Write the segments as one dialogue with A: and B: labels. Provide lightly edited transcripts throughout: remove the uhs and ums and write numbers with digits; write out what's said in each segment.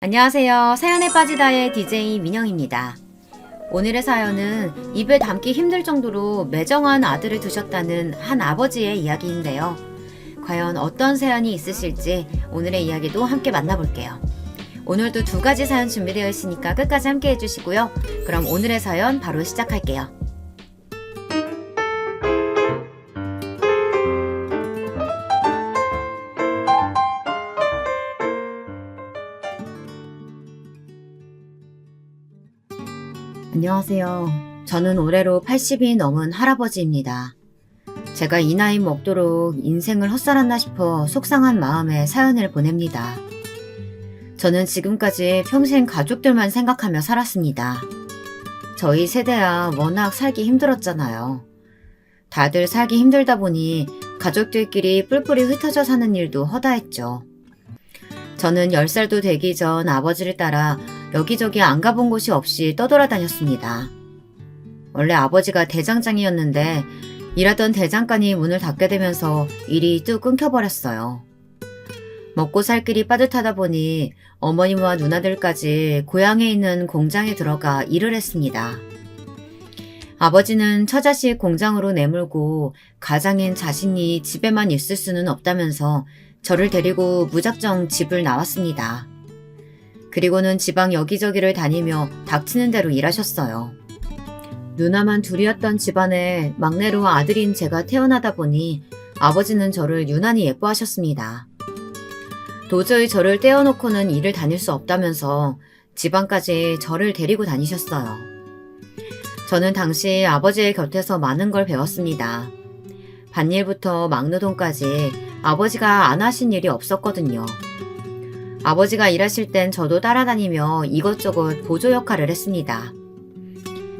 A: 안녕하세요. 사연에 빠지다의 DJ 민영입니다. 오늘의 사연은 입에 담기 힘들 정도로 매정한 아들을 두셨다는 한 아버지의 이야기인데요. 과연 어떤 사연이 있으실지 오늘의 이야기도 함께 만나볼게요. 오늘도 두 가지 사연 준비되어 있으니까 끝까지 함께 해주시고요. 그럼 오늘의 사연 바로 시작할게요. 안녕하세요. 저는 올해로 80이 넘은 할아버지입니다. 제가 이 나이 먹도록 인생을 헛살았나 싶어 속상한 마음에 사연을 보냅니다. 저는 지금까지 평생 가족들만 생각하며 살았습니다. 저희 세대야 워낙 살기 힘들었잖아요. 다들 살기 힘들다 보니 가족들끼리 뿔뿔이 흩어져 사는 일도 허다했죠. 저는 10살도 되기 전 아버지를 따라 여기저기 안 가본 곳이 없이 떠돌아다녔습니다. 원래 아버지가 대장장이었는데 일하던 대장간이 문을 닫게 되면서 일이 뚝 끊겨버렸어요. 먹고 살 길이 빠듯하다 보니 어머님과 누나들까지 고향에 있는 공장에 들어가 일을 했습니다. 아버지는 처자식 공장으로 내몰고 가장인 자신이 집에만 있을 수는 없다면서 저를 데리고 무작정 집을 나왔습니다. 그리고는 지방 여기저기를 다니며 닥치는 대로 일하셨어요. 누나만 둘이었던 집안에 막내로 아들인 제가 태어나다 보니 아버지는 저를 유난히 예뻐하셨습니다. 도저히 저를 떼어놓고는 일을 다닐 수 없다면서 지방까지 저를 데리고 다니셨어요. 저는 당시 아버지의 곁에서 많은 걸 배웠습니다. 밭일부터 막노동까지 아버지가 안 하신 일이 없었거든요. 아버지가 일하실 땐 저도 따라다니며 이것저것 보조 역할을 했습니다.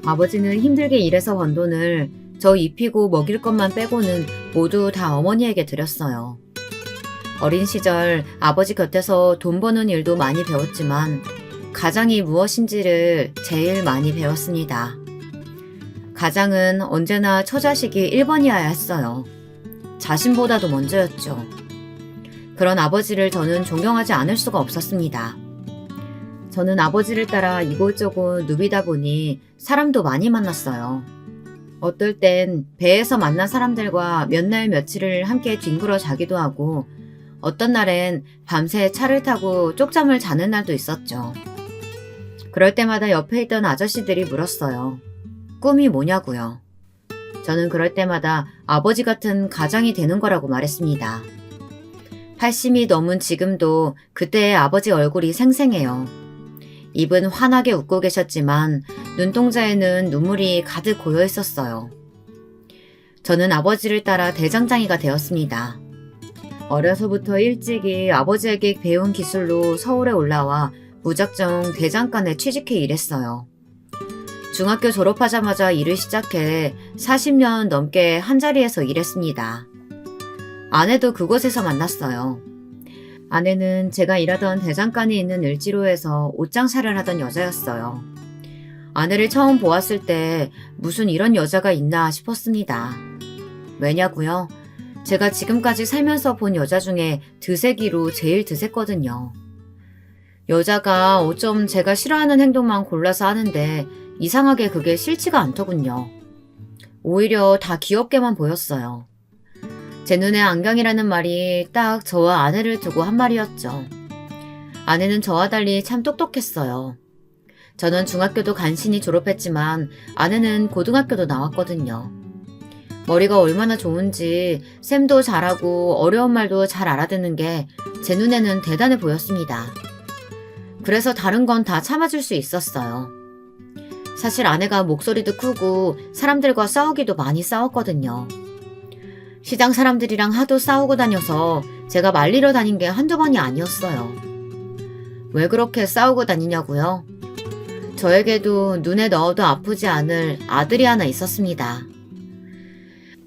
A: 아버지는 힘들게 일해서 번 돈을 저 입히고 먹일 것만 빼고는 모두 다 어머니에게 드렸어요. 어린 시절 아버지 곁에서 돈 버는 일도 많이 배웠지만 가장이 무엇인지를 제일 많이 배웠습니다. 가장은 언제나 처자식이 1번이어야 했어요. 자신보다도 먼저였죠. 그런 아버지를 저는 존경하지 않을 수가 없었습니다. 저는 아버지를 따라 이곳저곳 누비다 보니 사람도 많이 만났어요. 어떨 땐 배에서 만난 사람들과 몇 날 며칠을 함께 뒹굴어 자기도 하고 어떤 날엔 밤새 차를 타고 쪽잠을 자는 날도 있었죠. 그럴 때마다 옆에 있던 아저씨들이 물었어요. 꿈이 뭐냐고요. 저는 그럴 때마다 아버지 같은 가장이 되는 거라고 말했습니다. 80이 넘은 지금도 그때의 아버지 얼굴이 생생해요. 입은 환하게 웃고 계셨지만 눈동자에는 눈물이 가득 고여 있었어요. 저는 아버지를 따라 대장장이가 되었습니다. 어려서부터 일찍이 아버지에게 배운 기술로 서울에 올라와 무작정 대장간에 취직해 일했어요. 중학교 졸업하자마자 일을 시작해 40년 넘게 한자리에서 일했습니다. 아내도 그곳에서 만났어요. 아내는 제가 일하던 대장간에 있는 을지로에서 옷장사를 하던 여자였어요. 아내를 처음 보았을 때 무슨 이런 여자가 있나 싶었습니다. 왜냐고요? 제가 지금까지 살면서 본 여자 중에 드세기로 제일 드셌거든요. 여자가 어쩜 제가 싫어하는 행동만 골라서 하는데 이상하게 그게 싫지가 않더군요. 오히려 다 귀엽게만 보였어요. 제 눈에 안경이라는 말이 딱 저와 아내를 두고 한 말이었죠. 아내는 저와 달리 참 똑똑했어요. 저는 중학교도 간신히 졸업했지만 아내는 고등학교도 나왔거든요. 머리가 얼마나 좋은지 셈도 잘하고 어려운 말도 잘 알아듣는 게 제 눈에는 대단해 보였습니다. 그래서 다른 건 다 참아줄 수 있었어요. 사실 아내가 목소리도 크고 사람들과 싸우기도 많이 싸웠거든요. 시장 사람들이랑 하도 싸우고 다녀서 제가 말리러 다닌 게 한두 번이 아니었어요. 왜 그렇게 싸우고 다니냐고요? 저에게도 눈에 넣어도 아프지 않을 아들이 하나 있었습니다.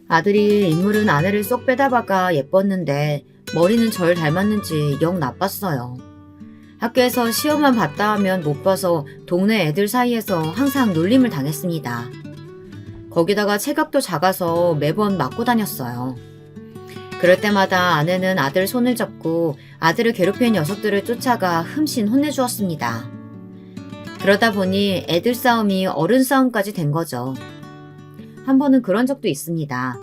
A: 아들이 인물은 아내를 쏙 빼다박아 예뻤는데 머리는 절 닮았는지 영 나빴어요. 학교에서 시험만 봤다 하면 못 봐서 동네 애들 사이에서 항상 놀림을 당했습니다. 거기다가 체격도 작아서 매번 맞고 다녔어요. 그럴 때마다 아내는 아들 손을 잡고 아들을 괴롭히는 녀석들을 쫓아가 흠씬 혼내주었습니다. 그러다 보니 애들 싸움이 어른 싸움까지 된 거죠. 한 번은 그런 적도 있습니다.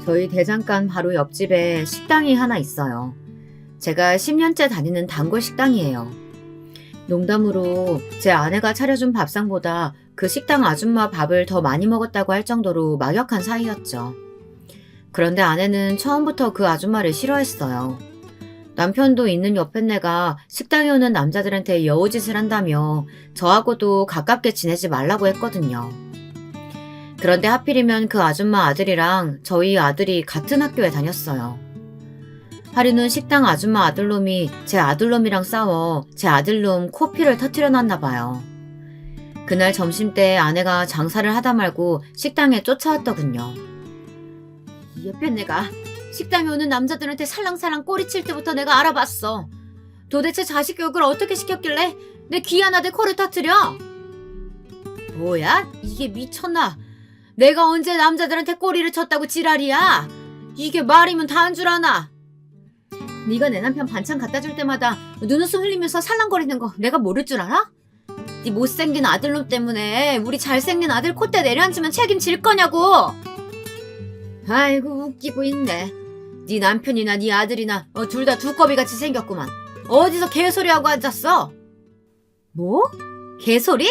A: 저희 대장간 바로 옆집에 식당이 하나 있어요. 제가 10년째 다니는 단골 식당이에요. 농담으로 제 아내가 차려준 밥상보다 그 식당 아줌마 밥을 더 많이 먹었다고 할 정도로 막역한 사이였죠. 그런데 아내는 처음부터 그 아줌마를 싫어했어요. 남편도 있는 옆에 내가 식당에 오는 남자들한테 여우짓을 한다며 저하고도 가깝게 지내지 말라고 했거든요. 그런데 하필이면 그 아줌마 아들이랑 저희 아들이 같은 학교에 다녔어요. 하루는 식당 아줌마 아들놈이 제 아들놈이랑 싸워 제 아들놈 코피를 터뜨려 놨나 봐요. 그날 점심때 아내가 장사를 하다 말고 식당에 쫓아왔더군요. 이 옆에 내가 식당에 오는 남자들한테 살랑살랑 꼬리칠 때부터 내가 알아봤어. 도대체 자식 교육을 어떻게 시켰길래 내 귀한 아들 코를 터뜨려? 뭐야? 이게 미쳤나? 내가 언제 남자들한테 꼬리를 쳤다고 지랄이야? 이게 말이면 다 한 줄 아나? 네가 내 남편 반찬 갖다 줄 때마다 눈웃음 흘리면서 살랑거리는 거 내가 모를 줄 알아? 네 못생긴 아들놈 때문에 우리 잘생긴 아들 콧대 내려앉으면 책임질 거냐고. 아이고 웃기고 있네. 네 남편이나 네 아들이나 둘 다 두꺼비같이 생겼구만. 어디서 개소리하고 앉았어? 뭐? 개소리?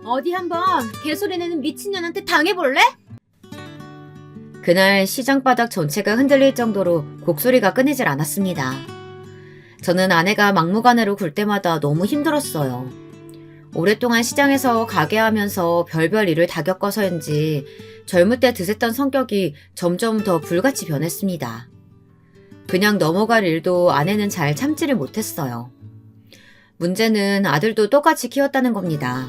A: 어디 한번 개소리 내는 미친년한테 당해볼래? 그날 시장 바닥 전체가 흔들릴 정도로 곡소리가 끊이질 않았습니다. 저는 아내가 막무가내로 굴 때마다 너무 힘들었어요. 오랫동안 시장에서 가게하면서 별별 일을 다 겪어서인지 젊을 때 드셌던 성격이 점점 더 불같이 변했습니다. 그냥 넘어갈 일도 아내는 잘 참지를 못했어요. 문제는 아들도 똑같이 키웠다는 겁니다.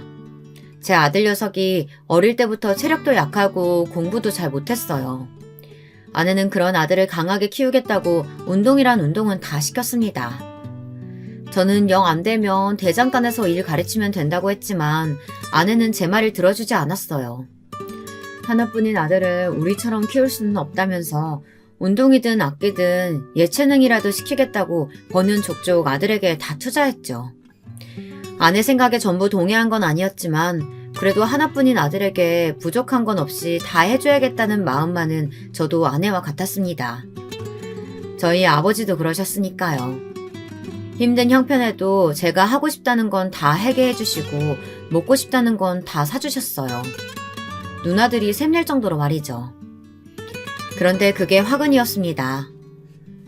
A: 제 아들 녀석이 어릴 때부터 체력도 약하고 공부도 잘 못했어요. 아내는 그런 아들을 강하게 키우겠다고 운동이란 운동은 다 시켰습니다. 저는 영 안 되면 대장간에서 일 가르치면 된다고 했지만 아내는 제 말을 들어주지 않았어요. 하나뿐인 아들을 우리처럼 키울 수는 없다면서 운동이든 악기든 예체능이라도 시키겠다고 버는 족족 아들에게 다 투자했죠. 아내 생각에 전부 동의한 건 아니었지만 그래도 하나뿐인 아들에게 부족한 건 없이 다 해줘야겠다는 마음만은 저도 아내와 같았습니다. 저희 아버지도 그러셨으니까요. 힘든 형편에도 제가 하고 싶다는 건 다 하게 해주시고 먹고 싶다는 건 다 사주셨어요. 누나들이 샘낼 정도로 말이죠. 그런데 그게 화근이었습니다.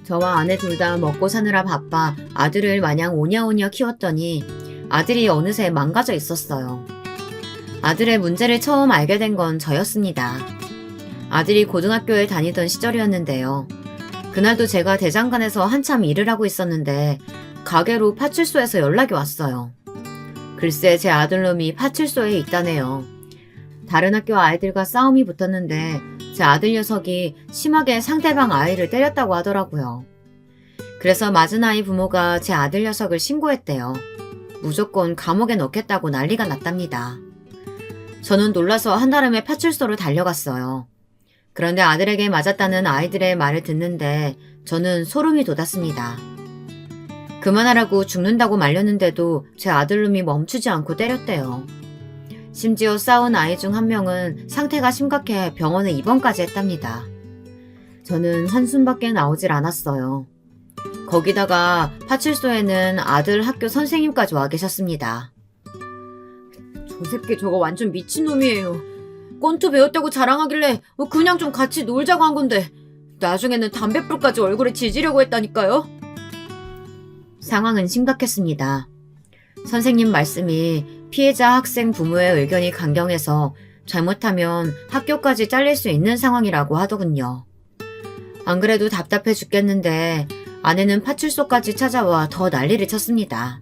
A: 저와 아내 둘 다 먹고 사느라 바빠 아들을 마냥 오냐오냐 키웠더니 아들이 어느새 망가져 있었어요. 아들의 문제를 처음 알게 된 건 저였습니다. 아들이 고등학교에 다니던 시절이었는데요. 그날도 제가 대장간에서 한참 일을 하고 있었는데 가게로 파출소에서 연락이 왔어요. 글쎄 제 아들놈이 파출소에 있다네요. 다른 학교 아이들과 싸움이 붙었는데 제 아들 녀석이 심하게 상대방 아이를 때렸다고 하더라고요. 그래서 맞은 아이 부모가 제 아들 녀석을 신고했대요. 무조건 감옥에 넣겠다고 난리가 났답니다. 저는 놀라서 한달음에 파출소로 달려갔어요. 그런데 아들에게 맞았다는 아이들의 말을 듣는데 저는 소름이 돋았습니다. 그만하라고 죽는다고 말렸는데도 제 아들놈이 멈추지 않고 때렸대요. 심지어 싸운 아이 중 한 명은 상태가 심각해 병원에 입원까지 했답니다. 저는 한숨밖에 나오질 않았어요. 거기다가 파출소에는 아들 학교 선생님까지 와 계셨습니다. 저 새끼 저거 완전 미친놈이에요. 권투 배웠다고 자랑하길래 그냥 좀 같이 놀자고 한 건데 나중에는 담뱃불까지 얼굴에 지지려고 했다니까요. 상황은 심각했습니다. 선생님 말씀이 피해자 학생 부모의 의견이 강경해서 잘못하면 학교까지 잘릴 수 있는 상황이라고 하더군요. 안 그래도 답답해 죽겠는데 아내는 파출소까지 찾아와 더 난리를 쳤습니다.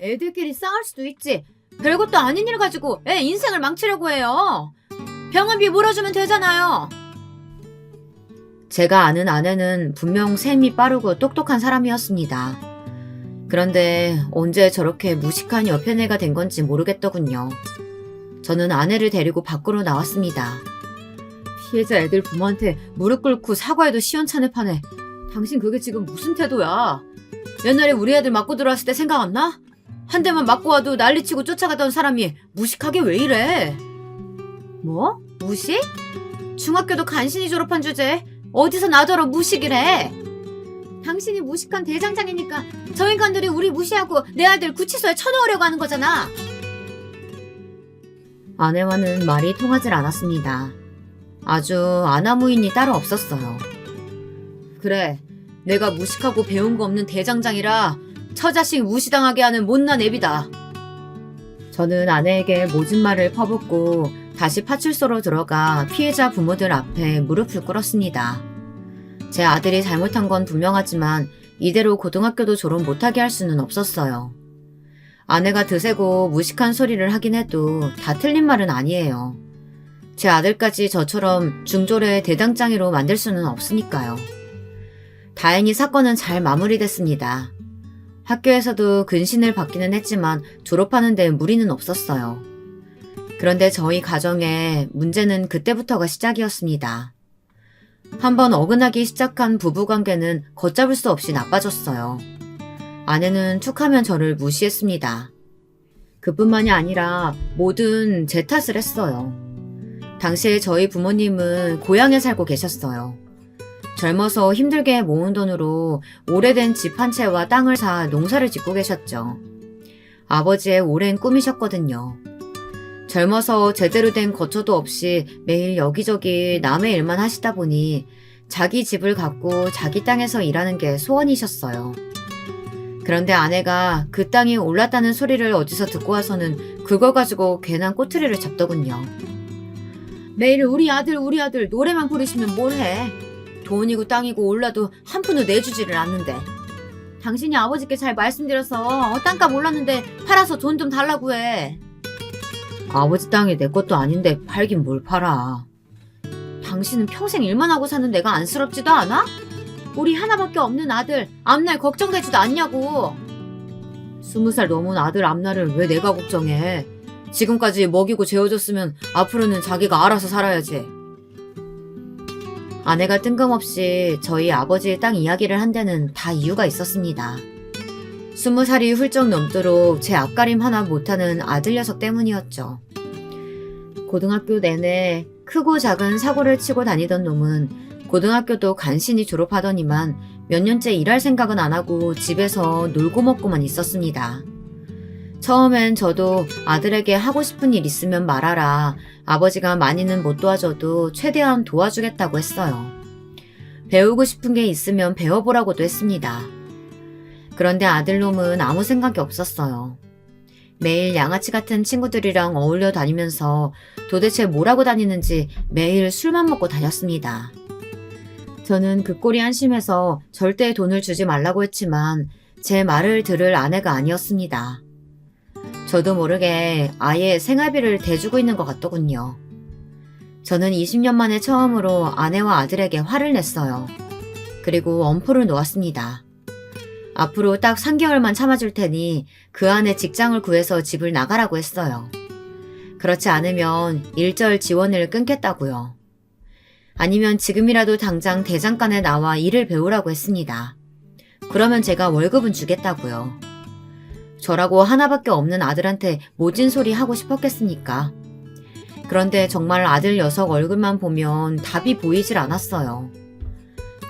A: 애들끼리 싸울 수도 있지. 별것도 아닌 일 가지고 애 인생을 망치려고 해요. 병원비 물어주면 되잖아요. 제가 아는 아내는 분명 셈이 빠르고 똑똑한 사람이었습니다. 그런데 언제 저렇게 무식한 여편애가 된 건지 모르겠더군요. 저는 아내를 데리고 밖으로 나왔습니다. 피해자 애들 부모한테 무릎 꿇고 사과해도 시원찮을 판에 당신 그게 지금 무슨 태도야? 옛날에 우리 애들 맞고 들어왔을 때 생각 안 나? 한 대만 맞고 와도 난리치고 쫓아가던 사람이 무식하게 왜 이래? 뭐? 무식? 중학교도 간신히 졸업한 주제에 어디서 나더러 무식이래? 당신이 무식한 대장장이니까 저 인간들이 우리 무시하고 내 아들 구치소에 쳐넣으려고 하는 거잖아. 아내와는 말이 통하질 않았습니다. 아주 아나무인이 따로 없었어요. 그래, 내가 무식하고 배운 거 없는 대장장이라 처자식 무시당하게 하는 못난 애비다. 저는 아내에게 모진 말을 퍼붓고 다시 파출소로 들어가 피해자 부모들 앞에 무릎을 꿇었습니다. 제 아들이 잘못한 건 분명하지만 이대로 고등학교도 졸업 못하게 할 수는 없었어요. 아내가 드세고 무식한 소리를 하긴 해도 다 틀린 말은 아니에요. 제 아들까지 저처럼 중졸의 대장장이로 만들 수는 없으니까요. 다행히 사건은 잘 마무리됐습니다. 학교에서도 근신을 받기는 했지만 졸업하는 데 무리는 없었어요. 그런데 저희 가정의 문제는 그때부터가 시작이었습니다. 한번 어긋나기 시작한 부부관계는 걷잡을 수 없이 나빠졌어요. 아내는 툭하면 저를 무시했습니다. 그뿐만이 아니라 뭐든 제 탓을 했어요. 당시에 저희 부모님은 고향에 살고 계셨어요. 젊어서 힘들게 모은 돈으로 오래된 집 한 채와 땅을 사 농사를 짓고 계셨죠. 아버지의 오랜 꿈이셨거든요. 젊어서 제대로 된 거처도 없이 매일 여기저기 남의 일만 하시다 보니 자기 집을 갖고 자기 땅에서 일하는 게 소원이셨어요. 그런데 아내가 그 땅이 올랐다는 소리를 어디서 듣고 와서는 그걸 가지고 괜한 꼬투리를 잡더군요. 매일 우리 아들 노래만 부르시면 뭘 해. 돈이고 땅이고 올라도 한 푼도 내주지를 않는데. 당신이 아버지께 잘 말씀드려서 땅값 올랐는데 팔아서 돈 좀 달라고 해. 아버지 땅이 내 것도 아닌데 팔긴 뭘 팔아. 당신은 평생 일만 하고 사는 내가 안쓰럽지도 않아? 우리 하나밖에 없는 아들 앞날 걱정되지도 않냐고. 20살 넘은 아들 앞날을 왜 내가 걱정해. 지금까지 먹이고 재워줬으면 앞으로는 자기가 알아서 살아야지. 아내가 뜬금없이 저희 아버지의 땅 이야기를 한 데는 다 이유가 있었습니다. 20살이 훌쩍 넘도록 제 앞가림 하나 못하는 아들 녀석 때문이었죠. 고등학교 내내 크고 작은 사고를 치고 다니던 놈은 고등학교도 간신히 졸업하더니만 몇 년째 일할 생각은 안 하고 집에서 놀고 먹고만 있었습니다. 처음엔 저도 아들에게 하고 싶은 일 있으면 말하라. 아버지가 많이는 못 도와줘도 최대한 도와주겠다고 했어요. 배우고 싶은 게 있으면 배워보라고도 했습니다. 그런데 아들놈은 아무 생각이 없었어요. 매일 양아치 같은 친구들이랑 어울려 다니면서 도대체 뭘 하고 다니는지 매일 술만 먹고 다녔습니다. 저는 그 꼴이 한심해서 절대 돈을 주지 말라고 했지만 제 말을 들을 아내가 아니었습니다. 저도 모르게 아예 생활비를 대주고 있는 것 같더군요. 저는 20년 만에 처음으로 아내와 아들에게 화를 냈어요. 그리고 엄포를 놓았습니다. 앞으로 딱 3개월만 참아줄 테니 그 안에 직장을 구해서 집을 나가라고 했어요. 그렇지 않으면 일절 지원을 끊겠다고요. 아니면 지금이라도 당장 대장간에 나와 일을 배우라고 했습니다. 그러면 제가 월급은 주겠다고요. 저라고 하나밖에 없는 아들한테 모진 소리 하고 싶었겠습니까? 그런데 정말 아들 녀석 얼굴만 보면 답이 보이질 않았어요.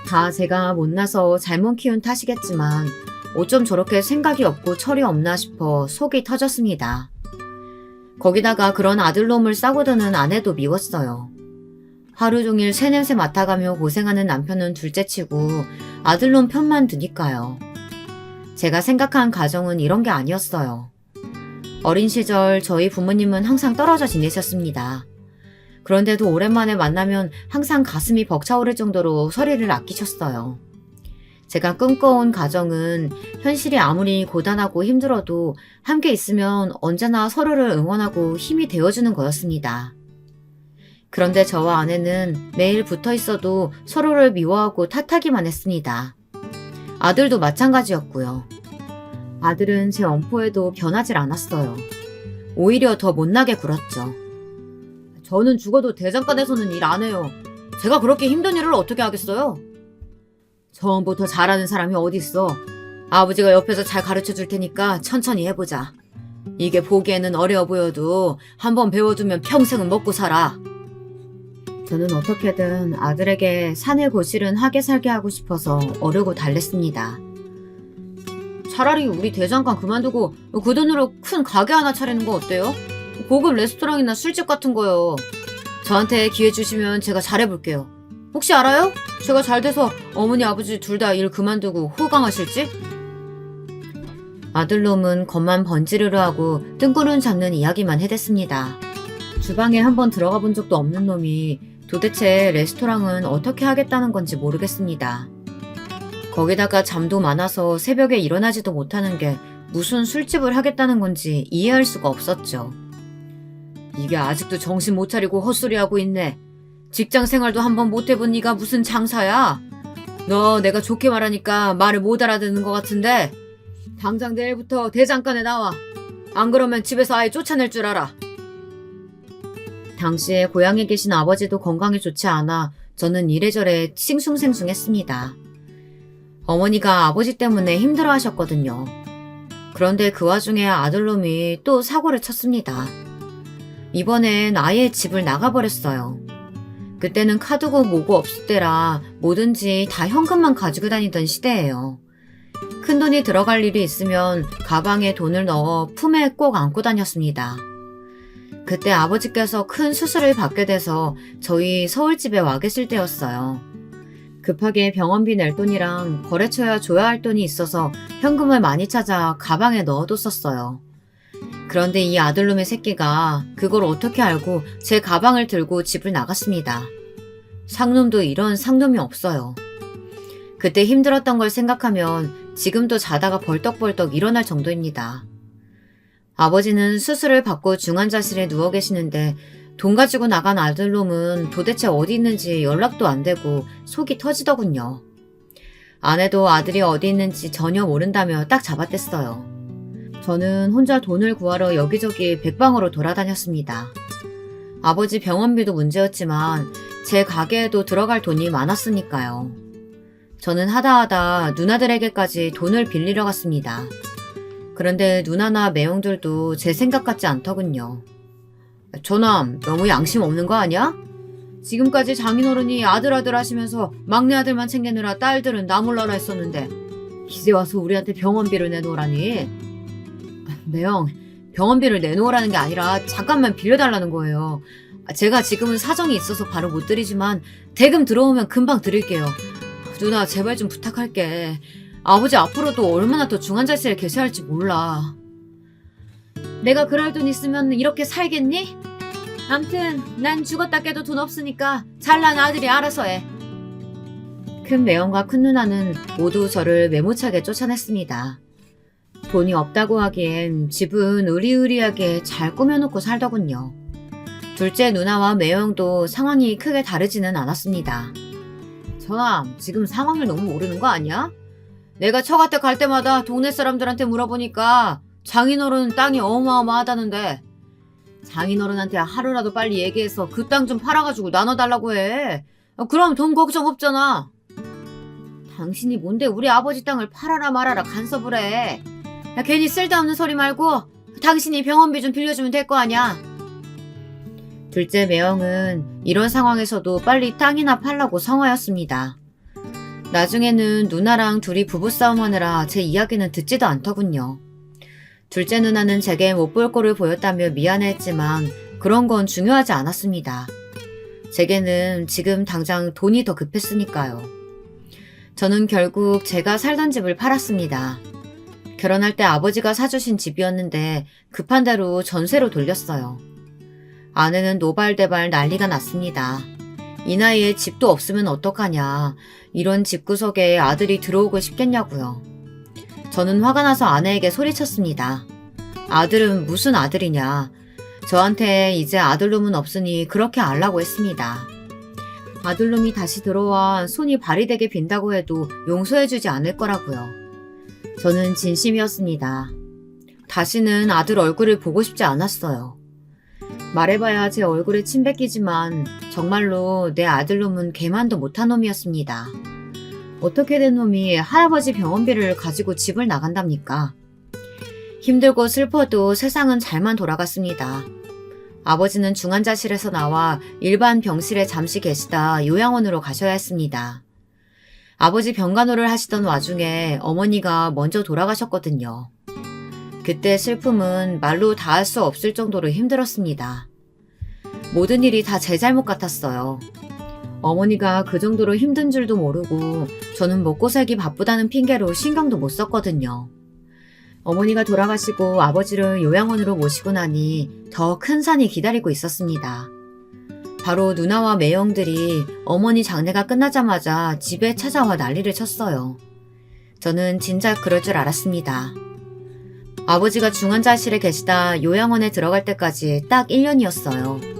A: 다 제가 못나서 잘못 키운 탓이겠지만 어쩜 저렇게 생각이 없고 철이 없나 싶어 속이 터졌습니다. 거기다가 그런 아들놈을 싸고 드는 아내도 미웠어요. 하루 종일 새냄새 맡아가며 고생하는 남편은 둘째치고 아들놈 편만 드니까요. 제가 생각한 가정은 이런 게 아니었어요. 어린 시절 저희 부모님은 항상 떨어져 지내셨습니다. 그런데도 오랜만에 만나면 항상 가슴이 벅차오를 정도로 서로를 아끼셨어요. 제가 꿈꿔온 가정은 현실이 아무리 고단하고 힘들어도 함께 있으면 언제나 서로를 응원하고 힘이 되어주는 거였습니다. 그런데 저와 아내는 매일 붙어 있어도 서로를 미워하고 탓하기만 했습니다. 아들도 마찬가지였고요. 아들은 제 엄포에도 변하질 않았어요. 오히려 더 못나게 굴었죠. 저는 죽어도 대장간에서는 일 안 해요. 제가 그렇게 힘든 일을 어떻게 하겠어요? 처음부터 잘하는 사람이 어딨어. 아버지가 옆에서 잘 가르쳐 줄 테니까 천천히 해보자. 이게 보기에는 어려워 보여도 한번 배워두면 평생은 먹고 살아. 저는 어떻게든 아들에게 산을 고실은 하게 살게 하고 싶어서 어르고 달랬습니다. 차라리 우리 대장간 그만두고 그 돈으로 큰 가게 하나 차리는 거 어때요? 고급 레스토랑이나 술집 같은 거요. 저한테 기회 주시면 제가 잘해볼게요. 혹시 알아요? 제가 잘 돼서 어머니 아버지 둘 다 일 그만두고 호강하실지? 아들놈은 겉만 번지르르 하고 뜬구름 잡는 이야기만 해댔습니다. 주방에 한번 들어가 본 적도 없는 놈이 도대체 레스토랑은 어떻게 하겠다는 건지 모르겠습니다. 거기다가 잠도 많아서 새벽에 일어나지도 못하는 게 무슨 술집을 하겠다는 건지 이해할 수가 없었죠. 이게 아직도 정신 못 차리고 헛소리하고 있네. 직장 생활도 한번 못 해본 네가 무슨 장사야? 너 내가 좋게 말하니까 말을 못 알아듣는 것 같은데 당장 내일부터 대장간에 나와. 안 그러면 집에서 아예 쫓아낼 줄 알아. 당시에 고향에 계신 아버지도 건강이 좋지 않아 저는 이래저래 싱숭생숭했습니다. 어머니가 아버지 때문에 힘들어 하셨거든요. 그런데 그 와중에 아들놈이 또 사고를 쳤습니다. 이번엔 아예 집을 나가버렸어요. 그때는 카드고 뭐고 없을 때라 뭐든지 다 현금만 가지고 다니던 시대예요. 큰돈이 들어갈 일이 있으면 가방에 돈을 넣어 품에 꼭 안고 다녔습니다. 그때 아버지께서 큰 수술을 받게 돼서 저희 서울집에 와 계실 때였어요. 급하게 병원비 낼 돈이랑 거래처에 줘야 할 돈이 있어서 현금을 많이 찾아 가방에 넣어뒀었어요. 그런데 이 아들놈의 새끼가 그걸 어떻게 알고 제 가방을 들고 집을 나갔습니다. 상놈도 이런 상놈이 없어요. 그때 힘들었던 걸 생각하면 지금도 자다가 벌떡벌떡 일어날 정도입니다. 아버지는 수술을 받고 중환자실에 누워 계시는데 돈 가지고 나간 아들놈은 도대체 어디 있는지 연락도 안 되고 속이 터지더군요. 아내도 아들이 어디 있는지 전혀 모른다며 딱 잡아댔어요. 저는 혼자 돈을 구하러 여기저기 백방으로 돌아다녔습니다. 아버지 병원비도 문제였지만 제 가게에도 들어갈 돈이 많았으니까요. 저는 하다하다 누나들에게까지 돈을 빌리러 갔습니다. 그런데 누나나 매형들도 제 생각 같지 않더군요. 저남 너무 양심 없는 거 아니야? 지금까지 장인어른이 아들 하시면서 막내 아들만 챙기느라 딸들은 나 몰라라 했었는데 이제 와서 우리한테 병원비를 내놓으라니. 매형, 병원비를 내놓으라는 게 아니라 잠깐만 빌려달라는 거예요. 제가 지금은 사정이 있어서 바로 못 드리지만 대금 들어오면 금방 드릴게요. 누나 제발 좀 부탁할게. 아버지 앞으로도 얼마나 더 중환자실에 계셔야 할지 몰라. 내가 그럴 돈 있으면 이렇게 살겠니? 암튼 난 죽었다 깨도 돈 없으니까 잘난 아들이 알아서 해. 큰 매형과 큰 누나는 모두 저를 매모차게 쫓아냈습니다. 돈이 없다고 하기엔 집은 으리으리하게 잘 꾸며놓고 살더군요. 둘째 누나와 매형도 상황이 크게 다르지는 않았습니다. 전함, 지금 상황을 너무 모르는 거 아니야? 내가 처갓댁 갈 때마다 동네 사람들한테 물어보니까 장인어른 땅이 어마어마하다는데 장인어른한테 하루라도 빨리 얘기해서 그 땅 좀 팔아가지고 나눠달라고 해. 그럼 돈 걱정 없잖아. 당신이 뭔데 우리 아버지 땅을 팔아라 말아라 간섭을 해. 괜히 쓸데없는 소리 말고 당신이 병원비 좀 빌려주면 될 거 아니야. 둘째 매형은 이런 상황에서도 빨리 땅이나 팔라고 성화였습니다. 나중에는 누나랑 둘이 부부싸움하느라 제 이야기는 듣지도 않더군요. 둘째 누나는 제게 못 볼 꼴을 보였다며 미안해했지만 그런 건 중요하지 않았습니다. 제게는 지금 당장 돈이 더 급했으니까요. 저는 결국 제가 살던 집을 팔았습니다. 결혼할 때 아버지가 사주신 집이었는데 급한 대로 전세로 돌렸어요. 아내는 노발대발 난리가 났습니다. 이 나이에 집도 없으면 어떡하냐. 이런 집구석에 아들이 들어오고 싶겠냐고요. 저는 화가 나서 아내에게 소리쳤습니다. 아들은 무슨 아들이냐. 저한테 이제 아들놈은 없으니 그렇게 알라고 했습니다. 아들놈이 다시 들어와 손이 발이 되게 빈다고 해도 용서해주지 않을 거라고요. 저는 진심이었습니다. 다시는 아들 얼굴을 보고 싶지 않았어요. 말해봐야 제 얼굴에 침 뱉기지만 정말로 내 아들놈은 개만도 못한 놈이었습니다. 어떻게 된 놈이 할아버지 병원비를 가지고 집을 나간답니까? 힘들고 슬퍼도 세상은 잘만 돌아갔습니다. 아버지는 중환자실에서 나와 일반 병실에 잠시 계시다 요양원으로 가셔야 했습니다. 아버지 병간호를 하시던 와중에 어머니가 먼저 돌아가셨거든요. 그때 슬픔은 말로 다할 수 없을 정도로 힘들었습니다. 모든 일이 다 제 잘못 같았어요. 어머니가 그 정도로 힘든 줄도 모르고 저는 먹고 살기 바쁘다는 핑계로 신경도 못 썼거든요. 어머니가 돌아가시고 아버지를 요양원으로 모시고 나니 더 큰 산이 기다리고 있었습니다. 바로 누나와 매형들이 어머니 장례가 끝나자마자 집에 찾아와 난리를 쳤어요. 저는 진작 그럴 줄 알았습니다. 아버지가 중환자실에 계시다 요양원에 들어갈 때까지 딱 1년이었어요.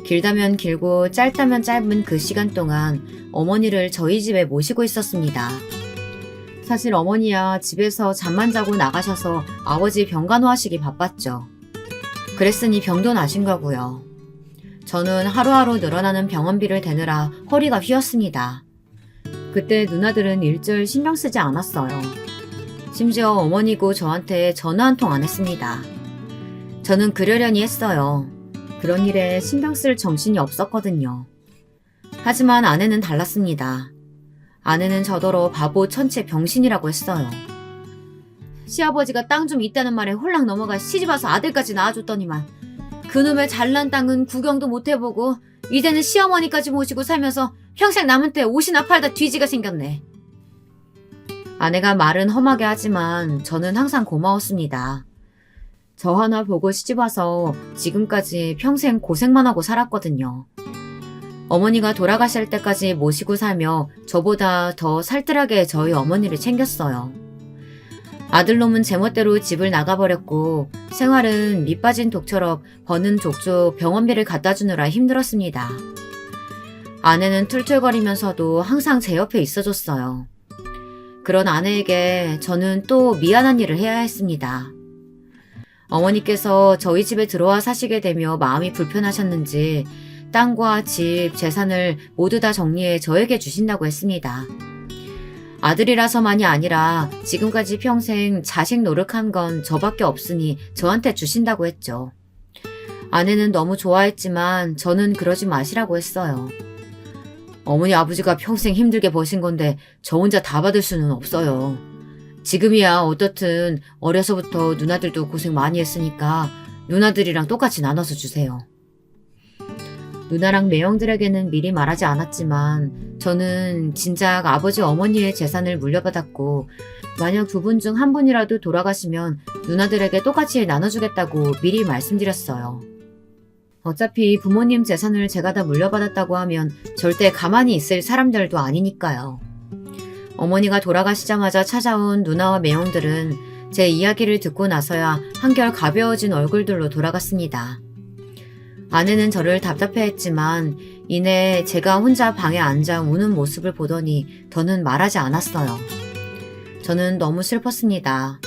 A: 길다면 길고 짧다면 짧은 그 시간 동안 어머니를 저희 집에 모시고 있었습니다. 사실 어머니야 집에서 잠만 자고 나가셔서 아버지 병간호 하시기 바빴죠. 그랬으니 병도 나신 거고요. 저는 하루하루 늘어나는 병원비를 대느라 허리가 휘었습니다. 그때 누나들은 일절 신경 쓰지 않았어요. 심지어 어머니고 저한테 전화 한 통 안 했습니다. 저는 그러려니 했어요. 그런 일에 신경 쓸 정신이 없었거든요. 하지만 아내는 달랐습니다. 아내는 저더러 바보 천체 병신이라고 했어요. 시아버지가 땅 좀 있다는 말에 홀랑 넘어가 시집와서 아들까지 낳아줬더니만 그놈의 잘난 땅은 구경도 못 해보고 이제는 시어머니까지 모시고 살면서 평생 남은 때 옷이나 팔다 뒤지가 생겼네. 아내가 말은 험하게 하지만 저는 항상 고마웠습니다. 저 하나 보고 시집와서 지금까지 평생 고생만 하고 살았거든요. 어머니가 돌아가실 때까지 모시고 살며 저보다 더 살뜰하게 저희 어머니를 챙겼어요. 아들놈은 제멋대로 집을 나가버렸고 생활은 밑 빠진 독처럼 버는 족족 병원비를 갖다 주느라 힘들었습니다. 아내는 툴툴거리면서도 항상 제 옆에 있어줬어요. 그런 아내에게 저는 또 미안한 일을 해야 했습니다. 어머니께서 저희 집에 들어와 사시게 되며 마음이 불편하셨는지 땅과 집, 재산을 모두 다 정리해 저에게 주신다고 했습니다. 아들이라서만이 아니라 지금까지 평생 자식 노릇한 건 저밖에 없으니 저한테 주신다고 했죠. 아내는 너무 좋아했지만 저는 그러지 마시라고 했어요. 어머니 아버지가 평생 힘들게 버신 건데 저 혼자 다 받을 수는 없어요. 지금이야 어떻든 어려서부터 누나들도 고생 많이 했으니까 누나들이랑 똑같이 나눠서 주세요. 누나랑 매형들에게는 미리 말하지 않았지만 저는 진작 아버지 어머니의 재산을 물려받았고 만약 두 분 중 한 분이라도 돌아가시면 누나들에게 똑같이 나눠주겠다고 미리 말씀드렸어요. 어차피 부모님 재산을 제가 다 물려받았다고 하면 절대 가만히 있을 사람들도 아니니까요. 어머니가 돌아가시자마자 찾아온 누나와 매형들은 제 이야기를 듣고 나서야 한결 가벼워진 얼굴들로 돌아갔습니다. 아내는 저를 답답해했지만 이내 제가 혼자 방에 앉아 우는 모습을 보더니 더는 말하지 않았어요. 저는 너무 슬펐습니다.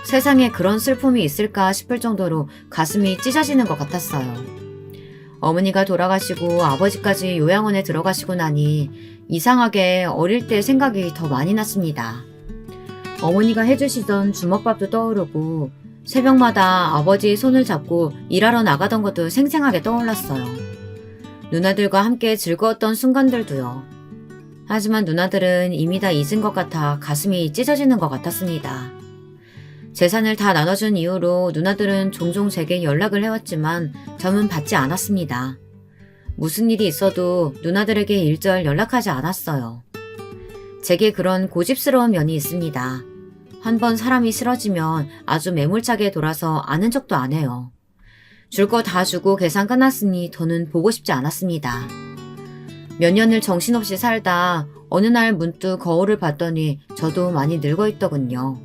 A: 세상에 그런 슬픔이 있을까 싶을 정도로 가슴이 찢어지는 것 같았어요. 어머니가 돌아가시고 아버지까지 요양원에 들어가시고 나니 이상하게 어릴 때 생각이 더 많이 났습니다. 어머니가 해주시던 주먹밥도 떠오르고 새벽마다 아버지의 손을 잡고 일하러 나가던 것도 생생하게 떠올랐어요. 누나들과 함께 즐거웠던 순간들도요. 하지만 누나들은 이미 다 잊은 것 같아 가슴이 찢어지는 것 같았습니다. 재산을 다 나눠준 이후로 누나들은 종종 제게 연락을 해왔지만 저는 받지 않았습니다. 무슨 일이 있어도 누나들에게 일절 연락하지 않았어요. 제게 그런 고집스러운 면이 있습니다. 한번 사람이 싫어지면 아주 매몰차게 돌아서 아는 척도 안 해요. 줄 거 다 주고 계산 끝났으니 더는 보고 싶지 않았습니다. 몇 년을 정신없이 살다 어느 날 문득 거울을 봤더니 저도 많이 늙어 있더군요.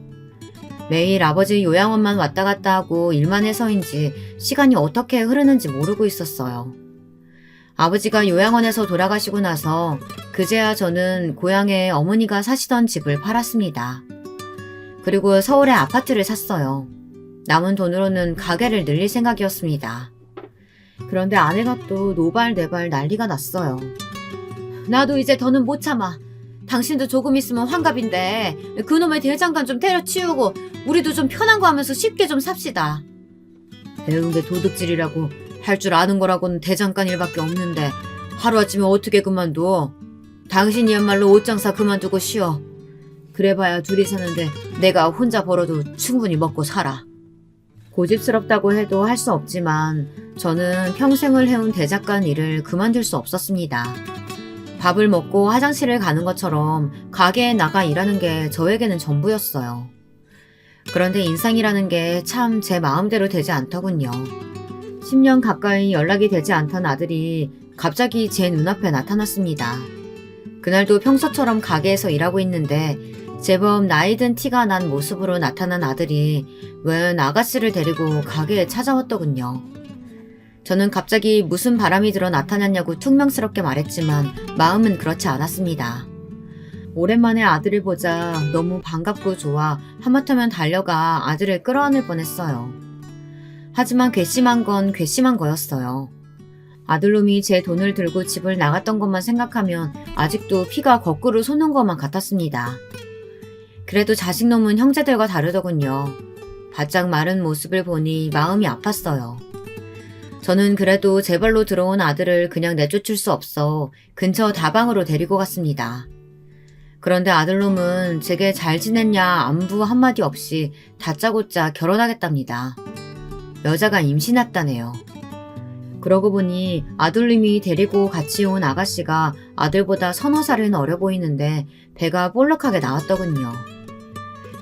A: 매일 아버지 요양원만 왔다 갔다 하고 일만 해서인지 시간이 어떻게 흐르는지 모르고 있었어요. 아버지가 요양원에서 돌아가시고 나서 그제야 저는 고향에 어머니가 사시던 집을 팔았습니다. 그리고 서울에 아파트를 샀어요. 남은 돈으로는 가게를 늘릴 생각이었습니다. 그런데 아내가 또 노발대발 난리가 났어요. 나도 이제 더는 못 참아. 당신도 조금 있으면 환갑인데 그놈의 대장간 좀 때려치우고 우리도 좀 편한 거 하면서 쉽게 좀 삽시다. 배운 게 도둑질이라고 할 줄 아는 거라고는 대장간 일밖에 없는데 하루아침에 어떻게 그만둬? 당신이야말로 옷장사 그만두고 쉬어. 그래봐야 둘이 사는데 내가 혼자 벌어도 충분히 먹고 살아. 고집스럽다고 해도 할 수 없지만 저는 평생을 해온 대작간 일을 그만둘 수 없었습니다. 밥을 먹고 화장실을 가는 것처럼 가게에 나가 일하는 게 저에게는 전부였어요. 그런데 인상이라는 게 참 제 마음대로 되지 않더군요. 10년 가까이 연락이 되지 않던 아들이 갑자기 제 눈앞에 나타났습니다. 그날도 평소처럼 가게에서 일하고 있는데 제법 나이든 티가 난 모습으로 나타난 아들이 웬 아가씨를 데리고 가게에 찾아왔더군요. 저는 갑자기 무슨 바람이 들어 나타났냐고 퉁명스럽게 말했지만 마음은 그렇지 않았습니다. 오랜만에 아들을 보자 너무 반갑고 좋아 하마터면 달려가 아들을 끌어안을 뻔했어요. 하지만 괘씸한 건 괘씸한 거였어요. 아들놈이 제 돈을 들고 집을 나갔던 것만 생각하면 아직도 피가 거꾸로 솟는 것만 같았습니다. 그래도 자식놈은 형제들과 다르더군요. 바짝 마른 모습을 보니 마음이 아팠어요. 저는 그래도 제 발로 들어온 아들을 그냥 내쫓을 수 없어 근처 다방으로 데리고 갔습니다. 그런데 아들놈은 제게 잘 지냈냐 안부 한마디 없이 다짜고짜 결혼하겠답니다. 여자가 임신했다네요. 그러고 보니 아들님이 데리고 같이 온 아가씨가 아들보다 서너 살은 어려 보이는데 배가 볼록하게 나왔더군요.